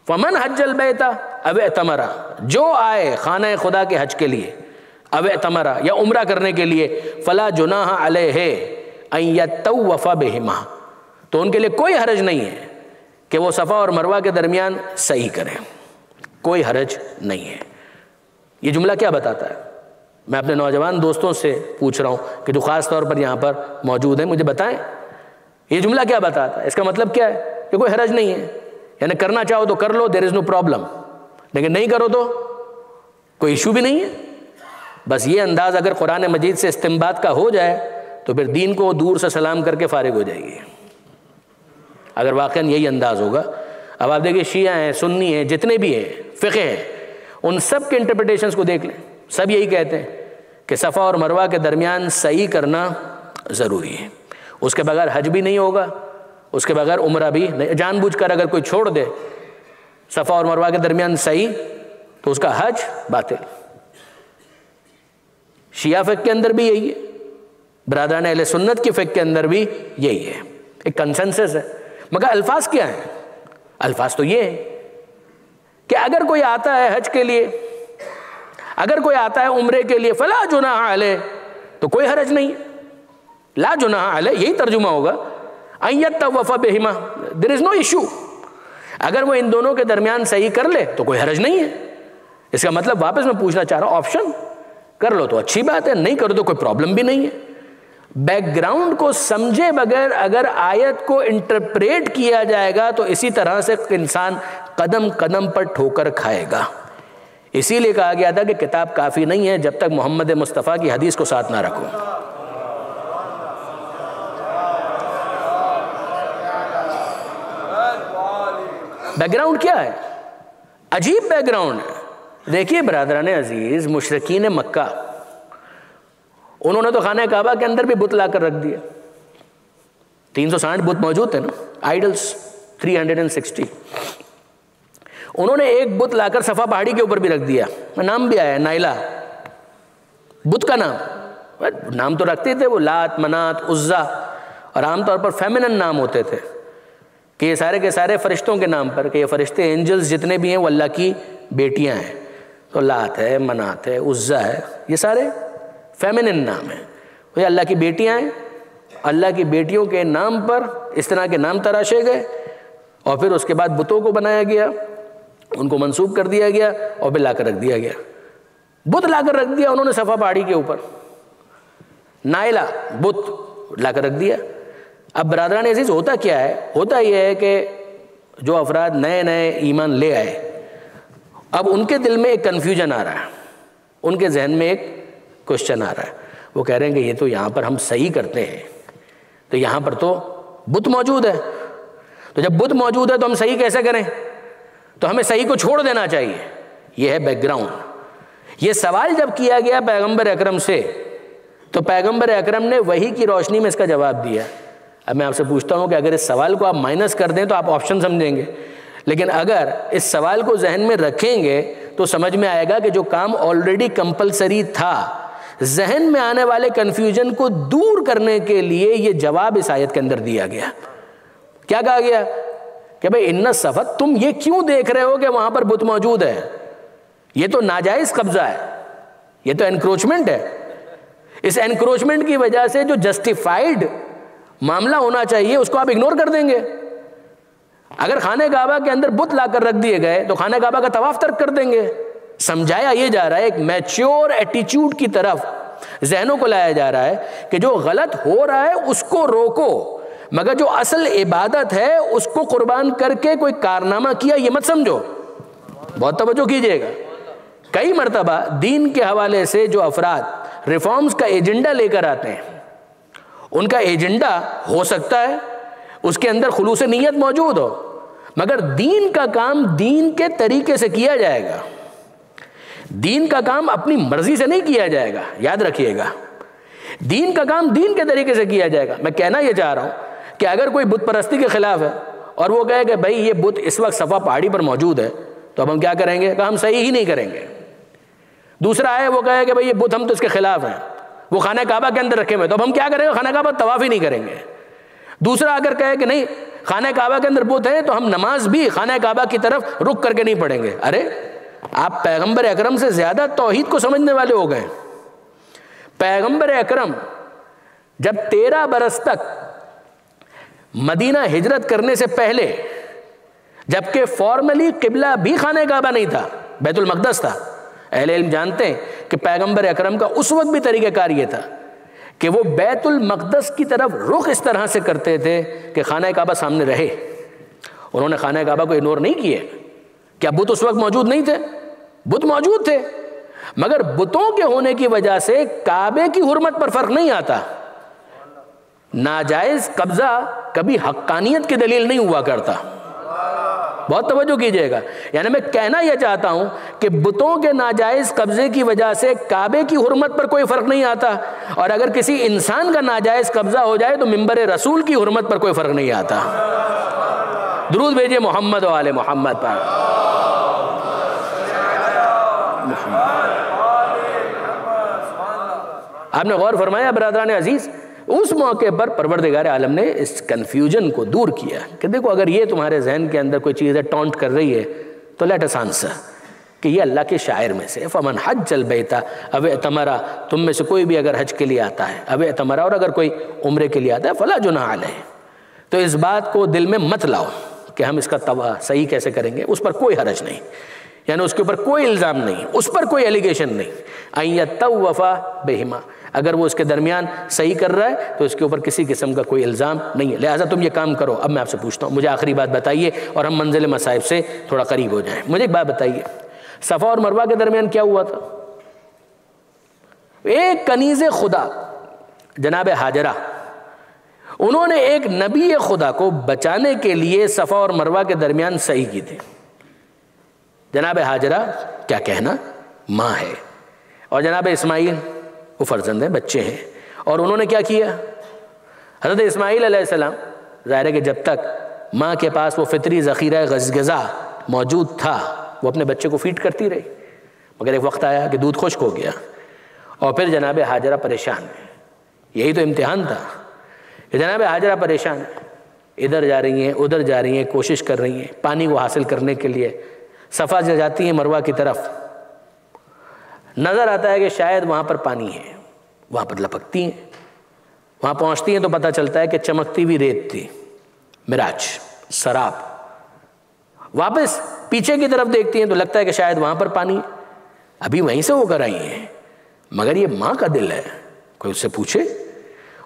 فمن حج البیت او اعتمر، جو آئے خانہ خدا کے حج کے لیے، او اعتمر یا عمرہ کرنے کے لیے، فلا جناح علیہ ان یطوف بہما، تو ان کے لیے کوئی حرج نہیں ہے کہ وہ صفا اور مروہ کے درمیان سعی کریں. کوئی حرج نہیں ہے. یہ جملہ کیا بتاتا ہے؟ میں اپنے نوجوان دوستوں سے پوچھ رہا ہوں کہ جو خاص طور پر یہاں پر موجود ہیں، مجھے بتائیں یہ جملہ کیا بتاتا ہے؟ اس کا مطلب کیا ہے؟ کہ کوئی حرج نہیں ہے، یعنی کرنا چاہو تو کر لو، دیر از نو پرابلم، لیکن نہیں کرو تو کوئی ایشو بھی نہیں ہے. بس یہ انداز اگر قرآن مجید سے استنباط کا ہو جائے تو پھر دین کو دور سے سلام کر کے فارغ ہو جائے گی، اگر واقعاً یہی انداز ہوگا. اب آپ دیکھیں شیعہ ہیں، سنی ہیں، جتنے بھی ہیں، فقہ ہیں، ان سب کے انٹرپریٹیشنز کو دیکھ لیں، سب یہی کہتے ہیں کہ صفا اور مروہ کے درمیان سعی کرنا ضروری ہے. اس کے بغیر حج بھی نہیں ہوگا، اس کے بغیر عمرہ بھی نہیں. جان بوجھ کر اگر کوئی چھوڑ دے صفا اور مروہ کے درمیان سعی تو اس کا حج باطل. شیعہ فقہ کے اندر بھی یہی ہے، برادران اہل سنت کی فقہ کے اندر بھی یہی ہے، ایک کنسنسس ہے. مگر الفاظ کیا ہیں؟ الفاظ تو یہ ہے کہ اگر کوئی آتا ہے حج کے لیے، اگر کوئی آتا ہے عمرے کے لیے، فلا جناح علیہ، تو کوئی حرج نہیں ہے. لا جناح علیہ یہی ترجمہ ہوگا، ان یطوف بہما، دیر از نو ایشو. اگر وہ ان دونوں کے درمیان صحیح کر لے تو کوئی حرج نہیں ہے. اس کا مطلب واپس میں پوچھنا چاہ رہا ہوں، آپشن کر لو تو اچھی بات ہے، نہیں کرو تو کوئی پرابلم بھی نہیں ہے. بیک گراؤنڈ کو سمجھے بغیر اگر آیت کو انٹرپریٹ کیا جائے گا تو اسی طرح سے انسان قدم قدم پر ٹھوکر کھائے گا۔ اسی لیے کہا گیا تھا کہ کتاب کافی نہیں ہے جب تک محمد مصطفیٰ کی حدیث کو ساتھ نہ رکھو۔ بیک گراؤنڈ کیا ہے؟ عجیب بیک گراؤنڈ ہے۔ دیکھیے برادران عزیز، مشرکین مکہ انہوں نے تو خانہ کعبہ کے اندر بھی بت لا کر رکھ دیا۔ 360 بت موجود تھے نا، آئیڈلز 360۔ انہوں نے ایک بت لا کر صفا پہاڑی کے اوپر بھی رکھ دیا، نام بھی آیا ہے نائلہ، بت کا نام تو رکھتے تھے وہ لات، منات، عزا، اور عام طور پر فیمنن نام ہوتے تھے کہ یہ سارے کے سارے فرشتوں کے نام پر، کہ یہ فرشتے اینجلز جتنے بھی ہیں وہ اللہ کی بیٹیاں ہیں، تو لات ہے، منات ہے، عزا ہے، یہ سارے فیمنن نام ہیں، وہ اللہ کی بیٹیاں ہیں۔ اللہ کی بیٹیوں کے نام پر اس طرح کے نام تراشے گئے اور پھر اس کے بعد بتوں کو بنایا گیا، ان کو منسوب کر دیا گیا اور پھر لا کر رکھ دیا گیا۔ بت لا کر رکھ دیا انہوں نے صفا پہاڑی کے اوپر، نائلہ بت لا کر رکھ دیا۔ اب برادران عزیز ہوتا کیا ہے؟ ہوتا یہ ہے کہ جو افراد نئے نئے ایمان لے آئے، اب ان کے دل میں ایک کنفیوژن آ رہا ہے، ان کے ذہن میں ایک کوشچن آ رہا ہے، وہ کہہ رہے ہیں کہ یہ تو یہاں پر ہم صحیح کرتے ہیں، تو یہاں پر تو بت موجود ہے، تو جب بت موجود ہے تو ہم صحیح کیسے کریں؟ تو ہمیں صحیح کو چھوڑ دینا چاہیے۔ یہ ہے بیک گراؤنڈ۔ یہ سوال جب کیا گیا پیغمبر اکرم سے تو پیغمبر اکرم نے وحی کی روشنی میں اس کا جواب دیا۔ اب میں آپ سے پوچھتا ہوں کہ اگر اس سوال کو آپ مائنس کر دیں تو آپ آپشن سمجھیں گے، لیکن اگر اس سوال کو ذہن میں رکھیں گے تو سمجھ میں آئے گا کہ جو کام آلریڈی کمپلسری تھا، ذہن میں آنے والے کنفیوژن کو دور کرنے کے لیے یہ جواب اس آیت کے اندر دیا گیا۔ کیا کہا گیا کہ بھئی ان صفت، تم یہ کیوں دیکھ رہے ہو کہ وہاں پر بت موجود ہے؟ یہ تو ناجائز قبضہ ہے، یہ تو انکروچمنٹ ہے۔ اس انکروچمنٹ کی وجہ سے جو جسٹیفائیڈ معاملہ ہونا چاہیے اس کو آپ اگنور کر دیں گے۔ اگر خانہ کعبہ کے اندر بت لا کر رکھ دیے گئے تو خانہ کعبہ کا طواف ترک کر دیں گے۔ سمجھایا یہ جا رہا ہے، ایک میچور ایٹیچیوڈ کی طرف ذہنوں کو لایا جا رہا ہے کہ جو غلط ہو رہا ہے اس کو روکو، مگر جو اصل عبادت ہے اس کو قربان کر کے کوئی کارنامہ کیا یہ مت سمجھو۔ بہت توجہ کیجئے گا۔ کئی مرتبہ دین کے حوالے سے جو افراد ریفارمز کا ایجنڈا لے کر آتے ہیں، ان کا ایجنڈا ہو سکتا ہے اس کے اندر خلوص نیت موجود ہو، مگر دین کا کام دین کے طریقے سے کیا جائے گا۔ دین کا کام اپنی مرضی سے نہیں کیا جائے گا، یاد رکھیے گا۔ دین کا کام دین کے طریقے سے کیا جائے گا۔ میں کہنا یہ چاہ رہا ہوں کہ اگر کوئی بت پرستی کے خلاف ہے اور وہ کہے کہ بھائی یہ بت اس وقت صفا پہاڑی پر موجود ہے تو اب ہم کیا کریں گے؟ کہ ہم صحیح ہی نہیں کریں گے۔ دوسرا ہے وہ کہے کہ بھائی یہ بت ہم تو اس کے خلاف ہیں، وہ خانہ کعبہ کے اندر رکھے ہوئے، تو اب ہم کیا کریں گے؟ خانہ کعبہ طواف ہی نہیں کریں گے۔ دوسرا اگر کہے کہ نہیں خانہ کعبہ کے اندر بت ہے تو ہم نماز بھی خانہ کعبہ کی طرف رک کر کے نہیں پڑھیں گے۔ ارے آپ پیغمبر اکرم سے زیادہ توحید کو سمجھنے والے ہو گئے۔ پیغمبر اکرم جب 13 برس تک مدینہ ہجرت کرنے سے پہلے، جبکہ فارملی قبلہ بھی خانہ کعبہ نہیں تھا، بیت المقدس تھا، اہل علم جانتے ہیں کہ پیغمبر اکرم کا اس وقت بھی طریقہ کار یہ تھا کہ وہ بیت المقدس کی طرف رخ اس طرح سے کرتے تھے کہ خانہ کعبہ سامنے رہے۔ انہوں نے خانہ کعبہ کو اگنور نہیں کیے۔ کیا بت اس وقت موجود نہیں تھے؟ بت موجود تھے، مگر بتوں کے ہونے کی وجہ سے کعبے کی حرمت پر فرق نہیں آتا۔ ناجائز قبضہ کبھی حقانیت کی دلیل نہیں ہوا کرتا۔ بہت توجہ کیجئے گا۔ یعنی میں کہنا یہ چاہتا ہوں کہ بتوں کے ناجائز قبضے کی وجہ سے کعبے کی حرمت پر کوئی فرق نہیں آتا، اور اگر کسی انسان کا ناجائز قبضہ ہو جائے تو منبر رسول کی حرمت پر کوئی فرق نہیں آتا۔ درود بھیجئے محمد و آل محمد پر۔ آپ نے غور فرمایا برادران عزیز، اس موقع پر پروردگار عالم نے اس کنفیوژن کو دور کیا کہ دیکھو اگر یہ تمہارے ذہن کے اندر کوئی چیز ٹونٹ کر رہی ہے تو لیٹ اس آنسر کہ یہ اللہ کے شاعر میں سے فمن حج البیت او اعتمر، تم میں سے کوئی بھی اگر حج کے لیے آتا ہے، او اعتمر، اور اگر کوئی عمرے کے لیے آتا ہے، فلا جناح علیہ، تو اس بات کو دل میں مت لاؤ کہ ہم اس کا صحیح کیسے کریں گے، اس پر کوئی حرج نہیں۔ یعنی اس کے اوپر کوئی الزام نہیں، اس پر کوئی ایلیگیشن نہیں. ان یطوف بہما، اگر وہ اس کے درمیان صحیح کر رہا ہے تو اس کے اوپر کسی قسم کا کوئی الزام نہیں ہے، لہٰذا تم یہ کام کرو. اب میں آپ سے پوچھتا ہوں، مجھے آخری بات بتائیے اور ہم منزل مصائب سے تھوڑا قریب ہو جائیں. مجھے ایک بات بتائیے، صفا اور مروہ کے درمیان کیا ہوا تھا؟ ایک کنیز خدا جناب ہاجرہ، انہوں نے ایک نبی خدا کو بچانے کے لیے صفا اور مروہ کے درمیان صحیح کی تھی. جناب ہاجرہ کیا کہنا ماں ہے، اور جناب اسماعیل وہ فرزند ہیں، بچے ہیں. اور انہوں نے کیا کیا؟ حضرت اسماعیل علیہ السلام، ظاہر ہے کہ جب تک ماں کے پاس وہ فطری ذخیرہ غذا موجود تھا وہ اپنے بچے کو فیڈ کرتی رہی، مگر ایک وقت آیا کہ دودھ خشک ہو گیا اور پھر جناب ہاجرہ پریشان ہے. یہی تو امتحان تھا کہ جناب ہاجرہ پریشان ہے، ادھر جا رہی ہیں ادھر جا رہی ہیں، کوشش کر رہی ہیں پانی کو حاصل کرنے کے لیے. صفا سے جاتی ہیں مروہ کی طرف، نظر آتا ہے کہ شاید وہاں پر پانی ہے، وہاں پر لپکتی ہیں، وہاں پہنچتی ہیں تو پتہ چلتا ہے کہ چمکتی ہوئی ریت تھی، مراج، سراب. واپس پیچھے کی طرف دیکھتی ہیں تو لگتا ہے کہ شاید وہاں پر پانی ہے، ابھی وہیں سے ہو کر آئی ہیں. مگر یہ ماں کا دل ہے، کوئی اس سے پوچھے؟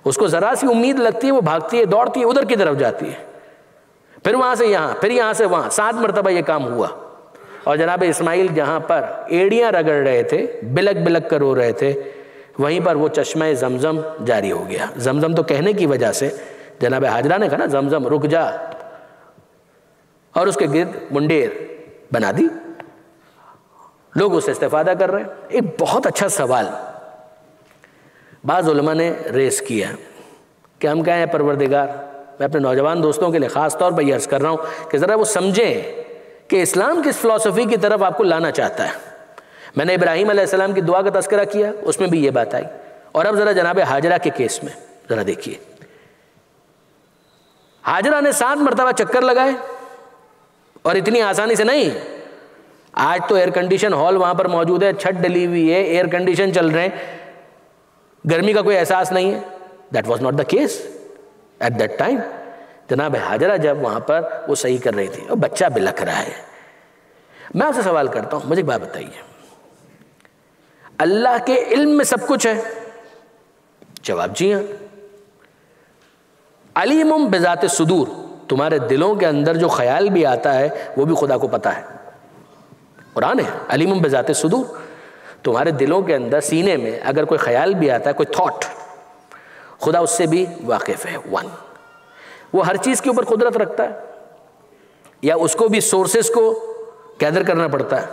اس کو ذرا سی امید لگتی ہے، وہ بھاگتی ہے، دوڑتی ہے، ادھر کی طرف جاتی ہے، پھر وہاں سے یہاں، پھر یہاں سے وہاں، 7 مرتبہ یہ کام ہوا. اور جناب اسماعیل جہاں پر ایڑیاں رگڑ رہے تھے، بلک بلک کر رو رہے تھے، وہیں پر وہ چشمہ زمزم جاری ہو گیا. زمزم تو کہنے کی وجہ سے جناب ہاجرہ نے کہا نا زمزم رک جا، اور اس کے گرد منڈیر بنا دی. لوگ اس سے استفادہ کر رہے ہیں. ایک بہت اچھا سوال بعض علماء نے ریز کیا کہ ہم کہیں پروردگار، میں اپنے نوجوان دوستوں کے لیے خاص طور پر یہ عرض کر رہا ہوں کہ ذرا وہ سمجھیں کہ اسلام کس فلسفی کی طرف آپ کو لانا چاہتا ہے. میں نے ابراہیم علیہ السلام کی دعا کا تذکرہ کیا، اس میں بھی یہ بات آئی. اور اب ذرا جناب ہاجرہ کے کیس میں ذرا دیکھیے. ہاجرہ نے 7 مرتبہ چکر لگائے، اور اتنی آسانی سے نہیں. آج تو ایئر کنڈیشن ہال وہاں پر موجود ہے، چھت ڈلی ہوئی ہے، ایئر کنڈیشن چل رہے ہیں، گرمی کا کوئی احساس نہیں ہے. That was not the case at that time. جناب ہاجرہ جب وہاں پر وہ صحیح کر رہی تھی اور بچہ بلک رہا ہے. میں آپ سے سوال کرتا ہوں، مجھے ایک بات بتائیے، اللہ کے علم میں سب کچھ ہے؟ جواب جی ہاں. علیم بذات الصدور، تمہارے دلوں کے اندر جو خیال بھی آتا ہے وہ بھی خدا کو پتہ ہے. قرآن ہے علیم بذات الصدور، تمہارے دلوں کے اندر سینے میں اگر کوئی خیال بھی آتا ہے، کوئی تھاٹ، خدا اس سے بھی واقف ہے. وہ ہر چیز کے اوپر قدرت رکھتا ہے، یا اس کو بھی سورسز کو گیدر کرنا پڑتا ہے.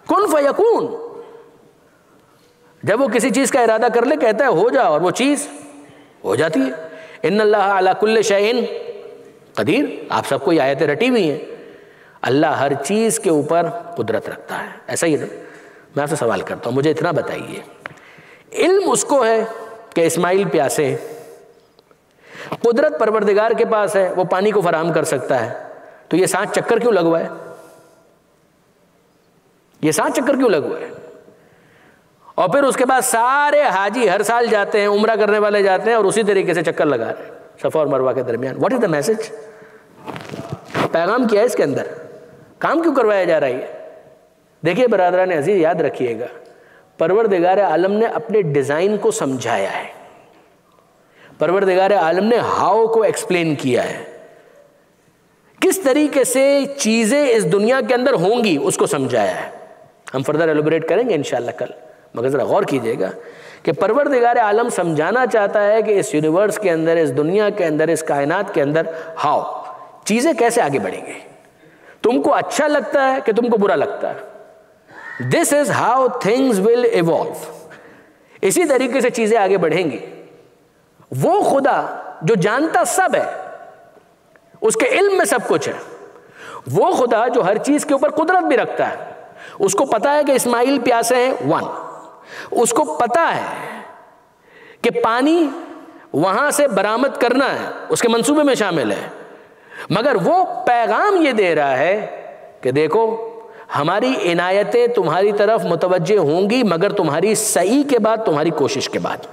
کن فیکون، جب وہ کسی چیز کا ارادہ کر لے کہتا ہے ہو جا، اور وہ چیز ہو جاتی ہے. ان اللہ علی کل شیء قدیر، آپ سب کو یہ آیتیں رٹی ہوئی ہیں. اللہ ہر چیز کے اوپر قدرت رکھتا ہے. ایسا ہی نا؟ میں آپ سے سوال کرتا ہوں، مجھے اتنا بتائیے، علم اس کو ہے کہ اسماعیل پیاسے ہیں، قدرت پروردگار کے پاس ہے، وہ پانی کو فراہم کر سکتا ہے، تو یہ 7 چکر کیوں لگوائے؟ یہ 7 چکر کیوں لگوائے؟ اور پھر اس کے بعد سارے حاجی ہر سال جاتے ہیں، عمرہ کرنے والے جاتے ہیں اور اسی طریقے سے چکر لگا رہے ہیں صفا اور مروہ کے درمیان. What is the message? پیغام کیا ہے اس کے اندر؟ کام کیوں کروایا جا رہا ہے؟ دیکھیے برادران عزیز، یاد رکھیے گا، پروردگار عالم نے اپنے ڈیزائن کو سمجھایا ہے، پروردگار عالم نے ہاؤ کو ایکسپلین کیا ہے، کس طریقے سے چیزیں اس دنیا کے اندر ہوں گی اس کو سمجھایا ہے. ہم فردر ایلوبریٹ کریں گے انشاءاللہ کل، مگر ذرا غور کیجئے گا کہ پروردگار عالم سمجھانا چاہتا ہے کہ اس یونیورس کے اندر، اس دنیا کے اندر، اس کائنات کے اندر ہاؤ چیزیں کیسے آگے بڑھیں گے. تم کو اچھا لگتا ہے کہ تم کو برا لگتا ہے، this is how things will evolve. اسی طریقے سے چیزیں آگے بڑھیں گی. وہ خدا جو جانتا سب ہے، اس کے علم میں سب کچھ ہے، وہ خدا جو ہر چیز کے اوپر قدرت بھی رکھتا ہے، اس کو پتا ہے کہ اسماعیل پیاسے ہیں، 1، اس کو پتا ہے کہ پانی وہاں سے برآمد کرنا ہے، اس کے منصوبے میں شامل ہے، مگر وہ پیغام یہ دے رہا ہے کہ دیکھو ہماری عنایتیں تمہاری طرف متوجہ ہوں گی، مگر تمہاری سعی کے بعد، تمہاری کوشش کے بعد.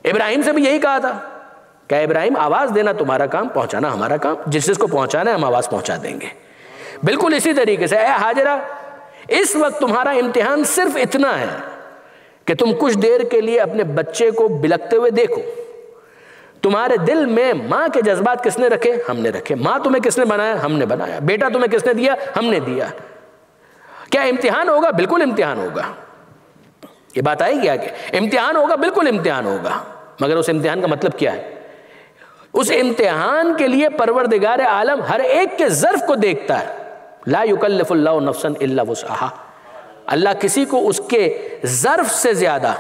ابراہیم سے بھی یہی کہا تھا کہ ابراہیم آواز دینا تمہارا کام، پہنچانا ہمارا کام، جس کو پہنچانا ہے ہم آواز پہنچا دیں گے. بالکل اسی طریقے سے اے ہاجرہ اس وقت تمہارا امتحان صرف اتنا ہے کہ تم کچھ دیر کے لیے اپنے بچے کو بلکتے ہوئے دیکھو. تمہارے دل میں ماں کے جذبات کس نے رکھے؟ ہم نے رکھے. ماں تمہیں کس نے بنایا؟ ہم نے بنایا. بیٹا تمہیں کس نے دیا؟ ہم نے دیا. کیا امتحان ہوگا؟ بالکل امتحان ہوگا. یہ بات آئی کیا کہ امتحان ہوگا؟ بالکل امتحان ہوگا. مگر اس امتحان کا مطلب کیا ہے؟ اس امتحان کے لیے پروردگار عالم ہر ایک کے ظرف کو دیکھتا ہے. لا یکلف اللہ نفسا الا وسعہا. اللہ کسی کو اس کے ظرف سے زیادہ،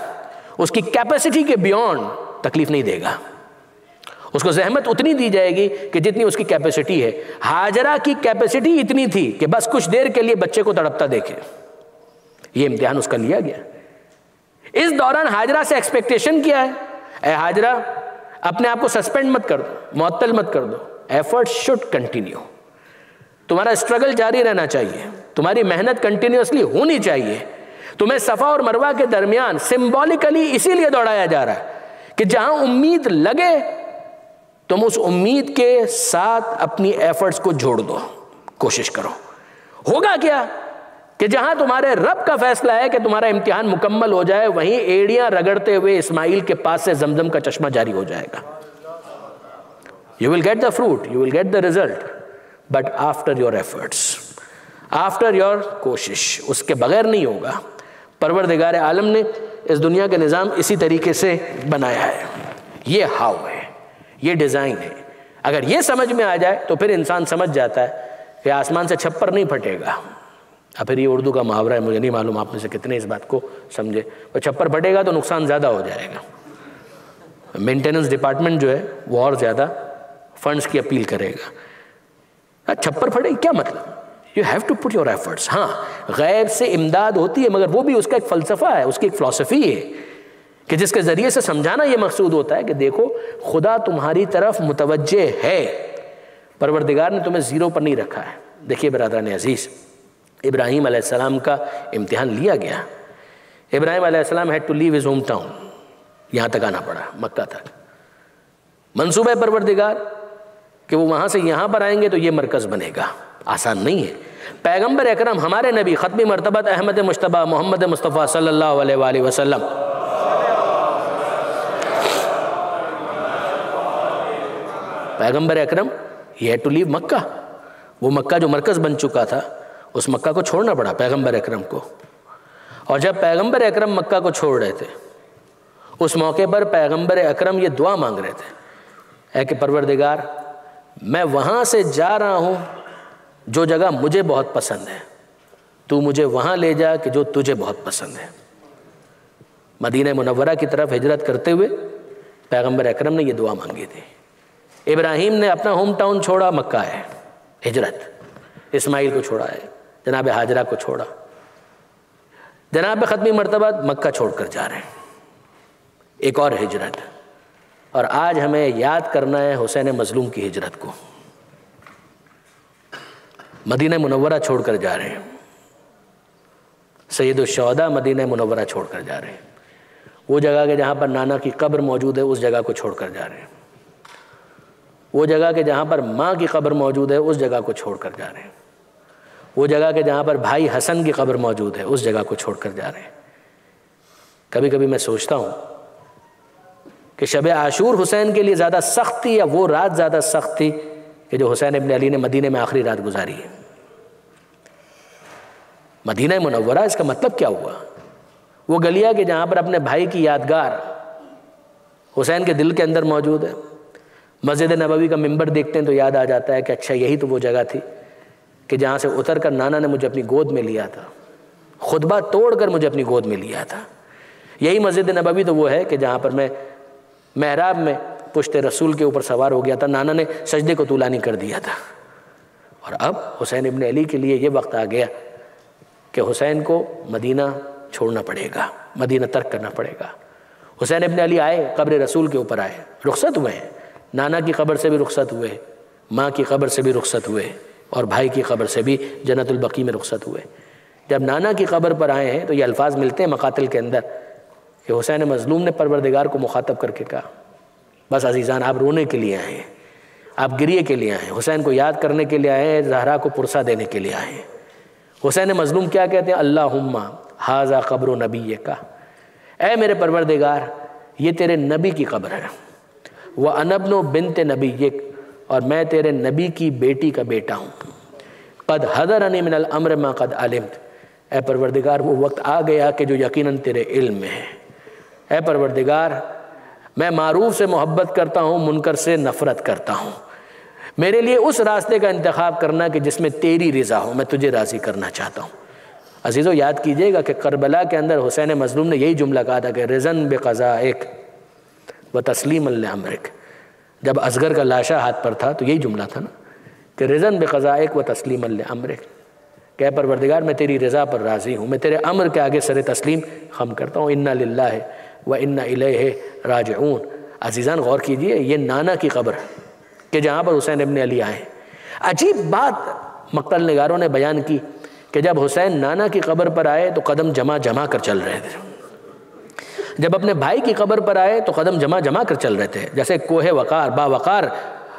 اس کی کیپیسٹی کے بیونڈ تکلیف نہیں دے گا. اس کو زحمت اتنی دی جائے گی کہ جتنی اس کی کیپیسٹی ہے. ہاجرہ کی کیپیسٹی اتنی تھی کہ بس کچھ دیر کے لیے بچے کو تڑپتا دیکھے. یہ امتحان اس کا لیا گیا. اس دوران ہاجرہ سے ایکسپیکٹیشن کیا ہے؟ اے ہاجرہ اپنے آپ کو سسپینڈ مت کر دو، معطل مت کر دو. Effort should continue. تمہارا اسٹرگل جاری رہنا چاہیے، تمہاری محنت کنٹینیوسلی ہونی چاہیے. تمہیں صفا اور مروہ کے درمیان سمبولیکلی اسی لیے دوڑایا جا رہا ہے کہ جہاں امید لگے تم اس امید کے ساتھ اپنی ایفرٹس کو جوڑ دو، کوشش کرو. ہوگا کیا کہ جہاں تمہارے رب کا فیصلہ ہے کہ تمہارا امتحان مکمل ہو جائے، وہیں ایڑیاں رگڑتے ہوئے اسماعیل کے پاس سے زمزم کا چشمہ جاری ہو جائے گا. You will get the fruit, you will get the result, but after your efforts, after your کوشش. اس کے بغیر نہیں ہوگا. پروردگار عالم نے اس دنیا کا نظام اسی طریقے سے بنایا ہے. یہ ہاؤ ہے، یہ ڈیزائن ہے. اگر یہ سمجھ میں آ جائے تو پھر انسان سمجھ جاتا ہے کہ آسمان سے چھپر نہیں پھٹے گا. اب پھر یہ اردو کا محاورہ ہے، مجھے نہیں معلوم آپ میں سے کتنے اس بات کو سمجھے. وہ چھپر پھٹے گا تو نقصان زیادہ ہو جائے گا. مینٹیننس ڈپارٹمنٹ جو ہے وہ اور زیادہ فنڈز کی اپیل کرے گا. چھپر پھٹے کیا مطلب؟ You have to put your efforts. ہاں غیب سے امداد ہوتی ہے، مگر وہ بھی اس کا ایک فلسفہ ہے، اس کی ایک فلسفی ہے کہ جس کے ذریعے سے سمجھانا یہ مقصود ہوتا ہے کہ دیکھو خدا تمہاری طرف متوجہ ہے. پروردگار نے تمہیں زیرو پر نہیں رکھا ہے. دیکھیے برادران عزیز، ابراہیم علیہ السلام کا امتحان لیا گیا. ابراہیم علیہ السلام had to leave his hometown. یہاں تک آنا پڑا، مکہ تک. منصوبہ پروردگار کہ وہ وہاں سے یہاں پر آئیں گے تو یہ مرکز بنے گا. آسان نہیں ہے. پیغمبر اکرم ہمارے نبی ختمی مرتبت احمد مجتبیٰ محمد مصطفیٰ صلی اللہ علیہ وآلہ وسلم پیغمبر اکرم he had to leave مکہ. وہ مکہ جو مرکز بن چکا تھا اس مکہ کو چھوڑنا پڑا پیغمبر اکرم کو. اور جب پیغمبر اکرم مکہ کو چھوڑ رہے تھے اس موقع پر پیغمبر اکرم یہ دعا مانگ رہے تھے، اے کہ پروردگار میں وہاں سے جا رہا ہوں جو جگہ مجھے بہت پسند ہے، تو مجھے وہاں لے جا کہ جو تجھے بہت پسند ہے. مدینہ منورہ کی طرف ہجرت کرتے ہوئے پیغمبر اکرم نے یہ دعا مانگی تھی. ابراہیم نے اپنا ہوم ٹاؤن چھوڑا، مکہ ہے ہجرت. اسماعیل کو چھوڑا ہے، جناب ہاجرہ کو چھوڑا. جناب ختمی مرتبہ مکہ چھوڑ کر جا رہے ہیں. ایک اور ہجرت. اور آج ہمیں یاد کرنا ہے حسین مظلوم کی ہجرت کو. مدینہ منورہ چھوڑ کر جا رہے ہیں. سید الشہداء مدینہ منورہ چھوڑ کر جا رہے ہیں. وہ جگہ کہ جہاں پر نانا کی قبر موجود ہے اس جگہ کو چھوڑ کر جا رہے ہیں. وہ جگہ کہ جہاں پر ماں کی قبر موجود ہے اس جگہ کو چھوڑ کر جا رہے ہیں. وہ جگہ کہ جہاں پر بھائی حسن کی قبر موجود ہے اس جگہ کو چھوڑ کر جا رہے ہیں. کبھی کبھی میں سوچتا ہوں کہ شب عاشور حسین کے لیے زیادہ سخت تھی یا وہ رات زیادہ سخت تھی کہ جو حسین ابن علی نے مدینے میں آخری رات گزاری ہے. مدینہ منورہ اس کا مطلب کیا ہوا؟ وہ گلیہ کہ جہاں پر اپنے بھائی کی یادگار حسین کے دل کے اندر موجود ہے. مسجد نبوی کا ممبر دیکھتے ہیں تو یاد آ جاتا ہے کہ اچھا یہی تو وہ جگہ تھی کہ جہاں سے اتر کر نانا نے مجھے اپنی گود میں لیا تھا، خطبہ توڑ کر مجھے اپنی گود میں لیا تھا. یہی مسجد نبوی تو وہ ہے کہ جہاں پر میں محراب میں پشت رسول کے اوپر سوار ہو گیا تھا، نانا نے سجدے کو طولانی کر دیا تھا. اور اب حسین ابن علی کے لیے یہ وقت آ گیا کہ حسین کو مدینہ چھوڑنا پڑے گا، مدینہ ترک کرنا پڑے گا. حسین ابن علی آئے، قبر رسول کے اوپر آئے، رخصت ہوئے ہیں. نانا کی قبر سے بھی رخصت ہوئے، ماں کی قبر سے بھی رخصت ہوئے، اور بھائی کی قبر سے بھی جنت البقیع میں رخصت ہوئے. جب نانا کی قبر پر آئے ہیں تو یہ الفاظ ملتے ہیں مقاتل کے اندر کہ حسین مظلوم نے پروردگار کو مخاطب کر کے کہا بس عزیزان آپ رونے کے لیے آئے ہیں، آپ گریے کے لیے آئے ہیں، حسین کو یاد کرنے کے لیے آئے ہیں، زہرا کو پرسہ دینے کے لیے آئے ہیں۔ حسین مظلوم کیا کہتے ہیں؟ اللہم ھذا قبر نبیک، اے میرے پروردگار یہ تیرے نبی کی قبر ہے، وَأَنَا ابْنُ بِنْتِ نَبِيِّكَ، اور میں تیرے نبی کی بیٹی کا بیٹا ہوں، قد حضرنی من الامر ما قد علمت، اے پروردگار وہ وقت آ گیا کہ جو یقیناً تیرے علم میں ہے۔ اے پروردگار میں معروف سے محبت کرتا ہوں، منکر سے نفرت کرتا ہوں، میرے لیے اس راستے کا انتخاب کرنا کہ جس میں تیری رضا ہو، میں تجھے راضی کرنا چاہتا ہوں۔ عزیزو یاد کیجئے گا کہ کربلا کے اندر حسین مظلوم نے یہی جملہ کہا تھا کہ رضن بقضائک و تسلیما لامرک، جب اصغر کا لاشا ہاتھ پر تھا تو یہی جملہ تھا نا کہ رضن بقضائک و تسلیما لامرک، کہ اے پروردگار میں تیری رضا پر راضی ہوں، میں تیرے امر کے آگے سر تسلیم خم کرتا ہوں۔ انا للہ و انا الیہ راجعون۔ عزیزان غور کیجئے، یہ نانا کی قبر کہ جہاں پر حسین ابن علی آئے۔ عجیب بات مقتل نگاروں نے بیان کی کہ جب حسین نانا کی قبر پر آئے تو قدم جمع کر چل رہے تھے، جب اپنے بھائی کی قبر پر آئے تو قدم جمع کر چل رہے تھے، جیسے کوہ وقار باوقار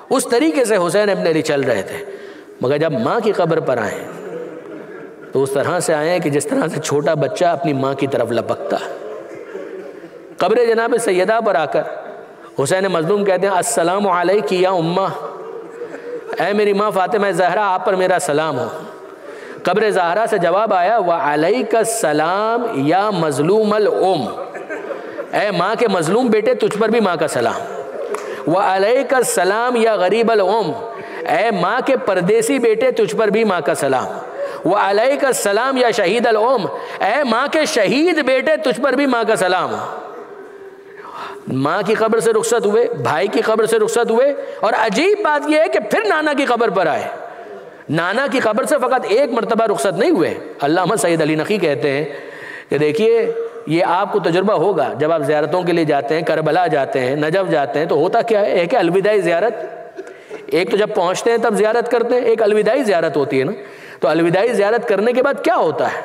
اس طریقے سے حسین ابن علی چل رہے تھے۔ مگر جب ماں کی قبر پر آئے تو اس طرح سے آئے کہ جس طرح سے چھوٹا بچہ اپنی ماں کی طرف لپکتا۔ قبر جناب سیدہ پر آ کر حسین مظلوم کہتے ہیں السلام علیک یا امہ، اے میری ماں فاطمہ زہرا آپ پر میرا سلام ہو۔ قبر زہرا سے جواب آیا وعلیک السلام یا مظلوم الام، اے ماں کے مظلوم بیٹے تجھ پر بھی ماں کا سلام۔ وعلیک السلام یا غریب الام، اے ماں کے پردیسی بیٹے تجھ پر بھی ماں کا سلام۔ وعلیک السلام یا شہید الام، اے ماں کے شہید بیٹے تجھ پر بھی ماں کا سلام۔ ماں کی قبر سے رخصت ہوئے، بھائی کی قبر سے رخصت ہوئے، اور عجیب بات یہ ہے کہ پھر نانا کی قبر پر آئے۔ نانا کی قبر سے فقط ایک مرتبہ رخصت نہیں ہوئے۔ علامہ سید علی نقی کہتے ہیں کہ دیکھیے یہ آپ کو تجربہ ہوگا جب آپ زیارتوں کے لیے جاتے ہیں، کربلا جاتے ہیں، نجف جاتے ہیں، تو ہوتا کیا ہے؟ ایک ہے الوداعی زیارت، ایک تو جب پہنچتے ہیں تب زیارت کرتے ہیں، ایک الوداعی زیارت ہوتی ہے نا۔ تو الوداعی زیارت کرنے کے بعد کیا ہوتا ہے؟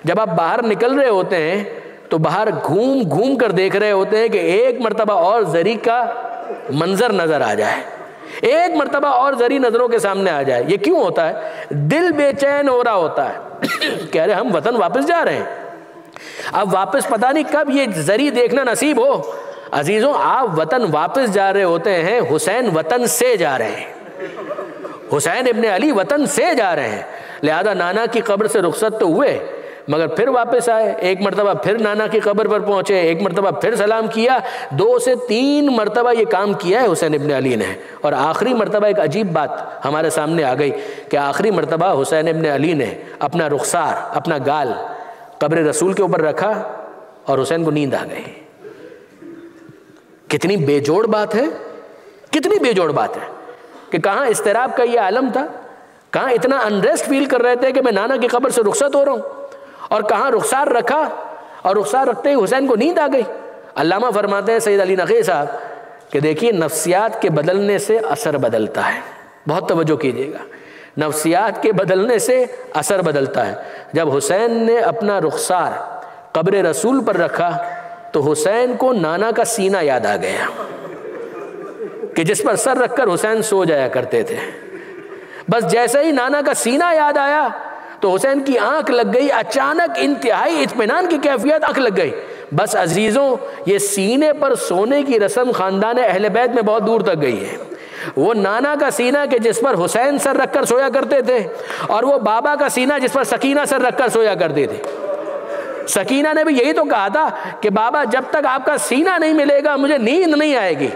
جب آپ باہر نکل رہے ہوتے ہیں تو باہر گھوم کر دیکھ رہے ہوتے ہیں کہ ایک مرتبہ اور زری کا منظر نظر آ جائے، ایک مرتبہ اور زری نظروں کے سامنے آ جائے۔ یہ کیوں ہوتا ہے؟ دل بے چین ہو رہا ہوتا ہے، کہہ رہے ہم وطن واپس جا رہے ہیں، اب واپس پتہ نہیں کب یہ زری دیکھنا نصیب ہو۔ عزیزوں آپ وطن واپس جا رہے ہوتے ہیں، حسین وطن سے جا رہے ہیں، حسین ابن علی وطن سے جا رہے ہیں، لہذا نانا کی قبر سے رخصت تو ہوئے مگر پھر واپس آئے، ایک مرتبہ پھر نانا کی قبر پر پہنچے، ایک مرتبہ پھر سلام کیا، 2 سے 3 مرتبہ یہ کام کیا ہے حسین ابن علی نے۔ اور آخری مرتبہ ایک عجیب بات ہمارے سامنے آ گئی کہ آخری مرتبہ حسین ابن علی نے اپنا رخسار، اپنا گال قبر رسول کے اوپر رکھا اور حسین کو نیند آ گئی۔ کتنی بے جوڑ بات ہے، کتنی بے جوڑ بات ہے کہ کہاں اضطراب کا یہ عالم تھا، کہاں اتنا انریسٹ فیل کر رہے تھے کہ میں نانا کی قبر سے رخصت ہو رہا ہوں، اور کہاں رخسار رکھا اور رخسار رکھتے ہی حسین کو نیند آ گئی۔ علامہ فرماتے ہیں سید علی نقی صاحب کہ دیکھیے نفسیات کے بدلنے سے اثر بدلتا ہے، بہت توجہ کیجیے گا، نفسیات کے بدلنے سے اثر بدلتا ہے۔ جب حسین نے اپنا رخسار قبر رسول پر رکھا تو حسین کو نانا کا سینہ یاد آ گیا کہ جس پر سر رکھ کر حسین سو جایا کرتے تھے۔ بس جیسے ہی نانا کا سینہ یاد آیا تو حسین کی آنکھ لگ گئی، اچانک انتہائی اطمینان کی کیفیت آنکھ لگ گئی۔ بس عزیزوں یہ سینے پر سونے کی رسم خاندان اہل بیت میں بہت دور تک گئی ہے۔ وہ نانا کا سینہ کہ جس پر حسین سر رکھ کر سویا کرتے تھے، اور وہ بابا کا سینہ جس پر سکینہ سر رکھ کر سویا کرتے تھے۔ سکینہ نے بھی یہی تو کہا تھا کہ بابا جب تک آپ کا سینہ نہیں ملے گا مجھے نیند نہیں آئے گی،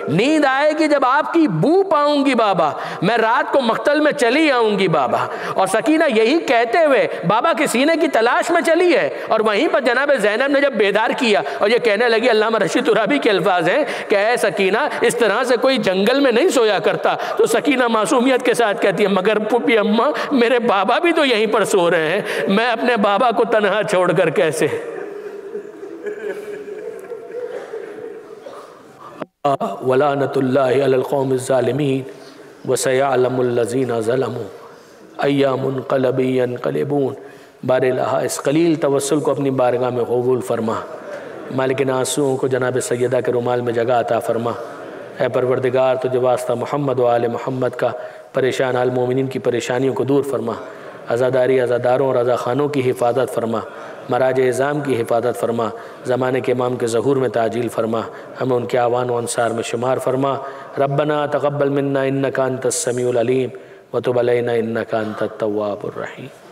نیند آئے گی جب آپ کی بو پاؤں گی بابا، میں رات کو مقتل میں چلی آؤں گی بابا۔ اور سکینہ یہی کہتے ہوئے بابا کے سینے کی تلاش میں چلی ہے، اور وہیں پر جناب زینب نے جب بیدار کیا اور یہ کہنے لگی، علامہ رشید ترابی کے الفاظ ہیں کہ اے سکینہ اس طرح سے کوئی جنگل میں نہیں سویا کرتا، تو سکینہ معصومیت کے ساتھ کہتی ہے مگر پھوپھی اماں میرے بابا بھی تو یہیں پر سو رہے ہیں، میں اپنے بابا کو تنہا چھوڑ کر کیسے۔ وَلَعْنَةُ اللَّهِ عَلَى الْقَوْمِ الظَّالِمِينَ وَسَيَعْلَمُ الَّذِينَ ظَلَمُوا أَيَّ مُنْقَلَبٍ يَنْقَلِبُونَ۔ بار الہ اس قلیل توسل کو اپنی بارگاہ میں قبول فرما، مالک آنسوؤں کو جناب سیدہ کے رومال میں جگہ عطا فرما۔ اے پروردگار تجھے واسطہ محمد و آل محمد کا پریشان حال مومنین کی پریشانیوں کو دور فرما، عزاداری عزاداروں اور رضا خانوں کی حفاظت فرما، مراج اعظام کی حفاظت فرما، زمانے کے امام کے ظہور میں تعجیل فرما، ہمیں ان کے اعوان و انصار میں شمار فرما۔ ربنا تقبل منا انک انت السمیع العلیم وتب علینا انک انت التواب الرحیم۔